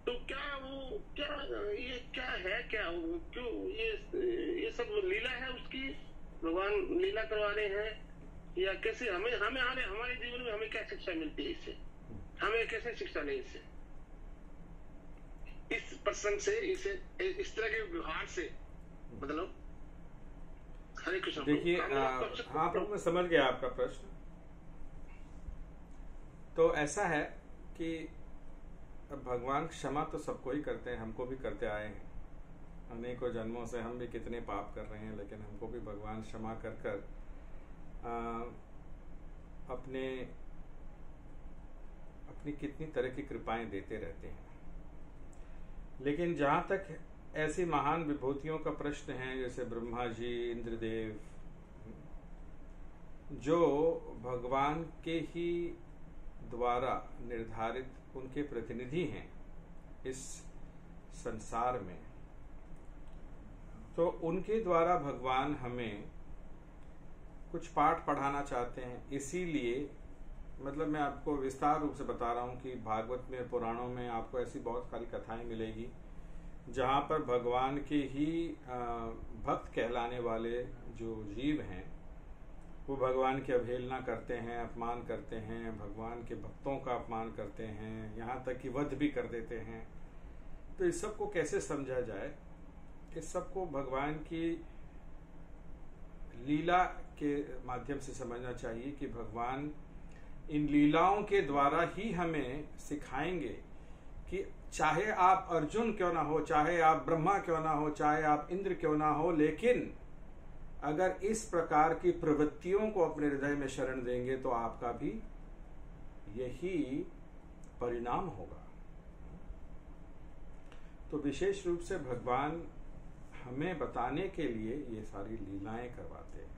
तो क्या ये क्या है, क्या क्यों ये सब लीला है उसकी, भगवान लीला करवा रहे हैं, या कैसे हमें हमारे जीवन में हमें क्या शिक्षा मिलती है इससे, हमें कैसे शिक्षा लें इससे, इस प्रसंग से, इस तरह के व्यवहार से, मतलब। हरे कृष्ण। देखिए हाँ मैं समझ गया आपका प्रश्न। तो ऐसा है कि भगवान क्षमा तो सबको ही करते हैं, हमको भी करते आए हैं। अनेकों जन्मों से हम भी कितने पाप कर रहे हैं, लेकिन हमको भी भगवान क्षमा कर कर अपनी कितनी तरह की कृपाएं देते रहते हैं। लेकिन जहां तक ऐसी महान विभूतियों का प्रश्न है, जैसे ब्रह्मा जी, इंद्रदेव, जो भगवान के ही द्वारा निर्धारित उनके प्रतिनिधि हैं इस संसार में, तो उनके द्वारा भगवान हमें कुछ पाठ पढ़ाना चाहते हैं। इसीलिए मतलब मैं आपको विस्तार रूप से बता रहा हूँ कि भागवत में, पुराणों में आपको ऐसी बहुत सारी कथाएं मिलेगी जहाँ पर भगवान के ही भक्त कहलाने वाले जो जीव हैं वो भगवान की अवहेलना करते हैं, अपमान करते हैं, भगवान के भक्तों का अपमान करते हैं, यहाँ तक कि वध भी कर देते हैं। तो इस सब को कैसे समझा जाए? इस सब को भगवान की लीला के माध्यम से समझना चाहिए कि भगवान इन लीलाओं के द्वारा ही हमें सिखाएंगे कि चाहे आप अर्जुन क्यों ना हो, चाहे आप ब्रह्मा क्यों ना हो, चाहे आप इंद्र क्यों ना हो, लेकिन अगर इस प्रकार की प्रवृत्तियों को अपने हृदय में शरण देंगे तो आपका भी यही परिणाम होगा। तो विशेष रूप से भगवान हमें बताने के लिए ये सारी लीलाएं करवाते हैं।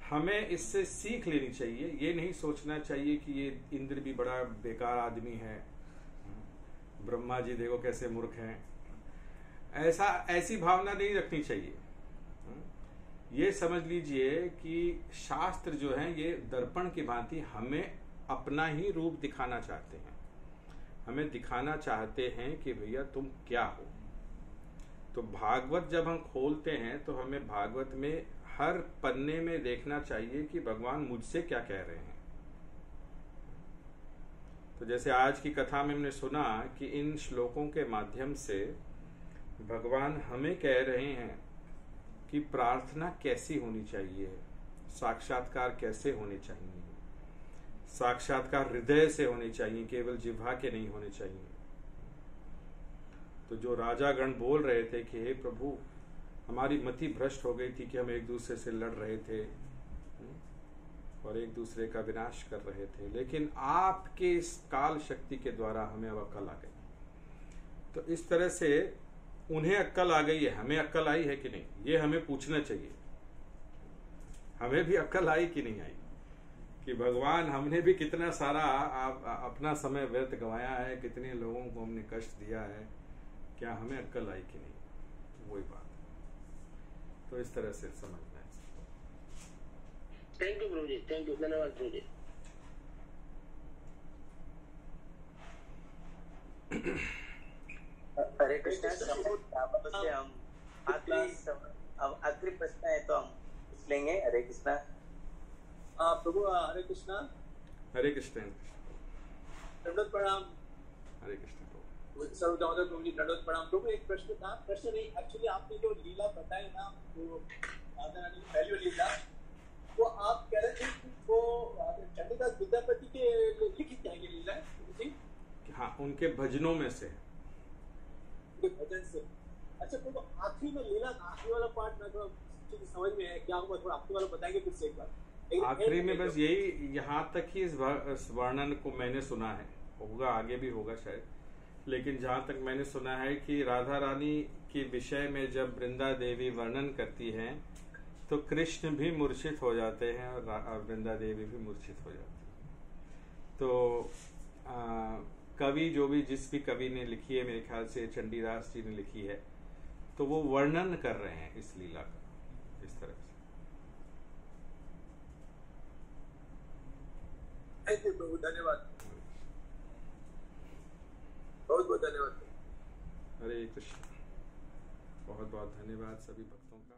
हमें इससे सीख लेनी चाहिए। ये नहीं सोचना चाहिए कि ये इंद्र भी बड़ा बेकार आदमी है, ब्रह्मा जी देखो कैसे मूर्ख हैं, ऐसी भावना नहीं रखनी चाहिए। ये समझ लीजिए कि शास्त्र जो है ये दर्पण की भांति हमें अपना ही रूप दिखाना चाहते हैं। हमें दिखाना चाहते हैं कि भैया तुम क्या हो। तो भागवत जब हम खोलते हैं तो हमें भागवत में हर पन्ने में देखना चाहिए कि भगवान मुझसे क्या कह रहे हैं। तो जैसे आज की कथा में हमने सुना कि इन श्लोकों के माध्यम से भगवान हमें कह रहे हैं कि प्रार्थना कैसी होनी चाहिए, साक्षात्कार कैसे होने चाहिए, साक्षात्कार हृदय से होने चाहिए, केवल जिह्वा के नहीं होने चाहिए। तो जो राजागण बोल रहे थे कि हे प्रभु हमारी मति भ्रष्ट हो गई थी कि हम एक दूसरे से लड़ रहे थे और एक दूसरे का विनाश कर रहे थे, लेकिन आपके इस काल शक्ति के द्वारा हमें अब अक्ल आ गई। तो इस तरह से उन्हें अक्ल आ गई है, हमें अक्ल आई है कि नहीं, ये हमें पूछना चाहिए। हमें भी अक्ल आई कि नहीं आई कि भगवान हमने भी कितना सारा अपना समय व्यर्थ गंवाया है, कितने लोगों को हमने कष्ट दिया है, क्या हमें अक्ल आई कि नहीं, वही बात। तो इस तरह से समझना है। थैंक यू प्रभु जी, थैंक यू, धन्यवाद प्रभु जी। हरे कृष्ण। से हम आखिरी प्रश्न है तो हम पूछ लेंगे। हरे कृष्णा। प्रभु हरे कृष्णा। हरे कृष्ण। दंडवत प्रणाम। हरे कृष्ण सर्व दामोदर प्रभु जी, दंडवत प्रणाम। प्रभु एक प्रश्न था, प्रश्न नहीं एक्चुअली आपने जो लीला बताई ना, वो राधा रानी की पहली लीला, वो आप कह रहे थे कि वो चंडीदास विद्यापति के लिखित है ये लीला जी? हाँ, उनके भजनों में से, उनके भजन से। अच्छा प्रभु आखिरी में लीला, आखिरी वाला पार्ट में थोड़ा समझ में है क्या हुआ, थोड़ा आखिरी वाला बताएंगे फिर से एक बार। आखिरी में बस यही, यहाँ तक ही इस वर्णन को मैंने सुना है, होगा आगे भी होगा शायद, लेकिन जहां तक मैंने सुना है कि राधा रानी के विषय में जब वृंदा देवी वर्णन करती हैं तो कृष्ण भी मूर्छित हो जाते हैं और वृंदा देवी भी मूर्छित हो जाती है। तो कवि जो भी, जिस भी कवि ने लिखी है, मेरे ख्याल से चंडीदास जी ने लिखी है, तो वो वर्णन कर रहे हैं इस लीला का इस तरह से। थैंक यू प्रभु, धन्यवाद, बहुत बहुत धन्यवाद। हरे कृष्ण। बहुत बहुत धन्यवाद सभी भक्तों का।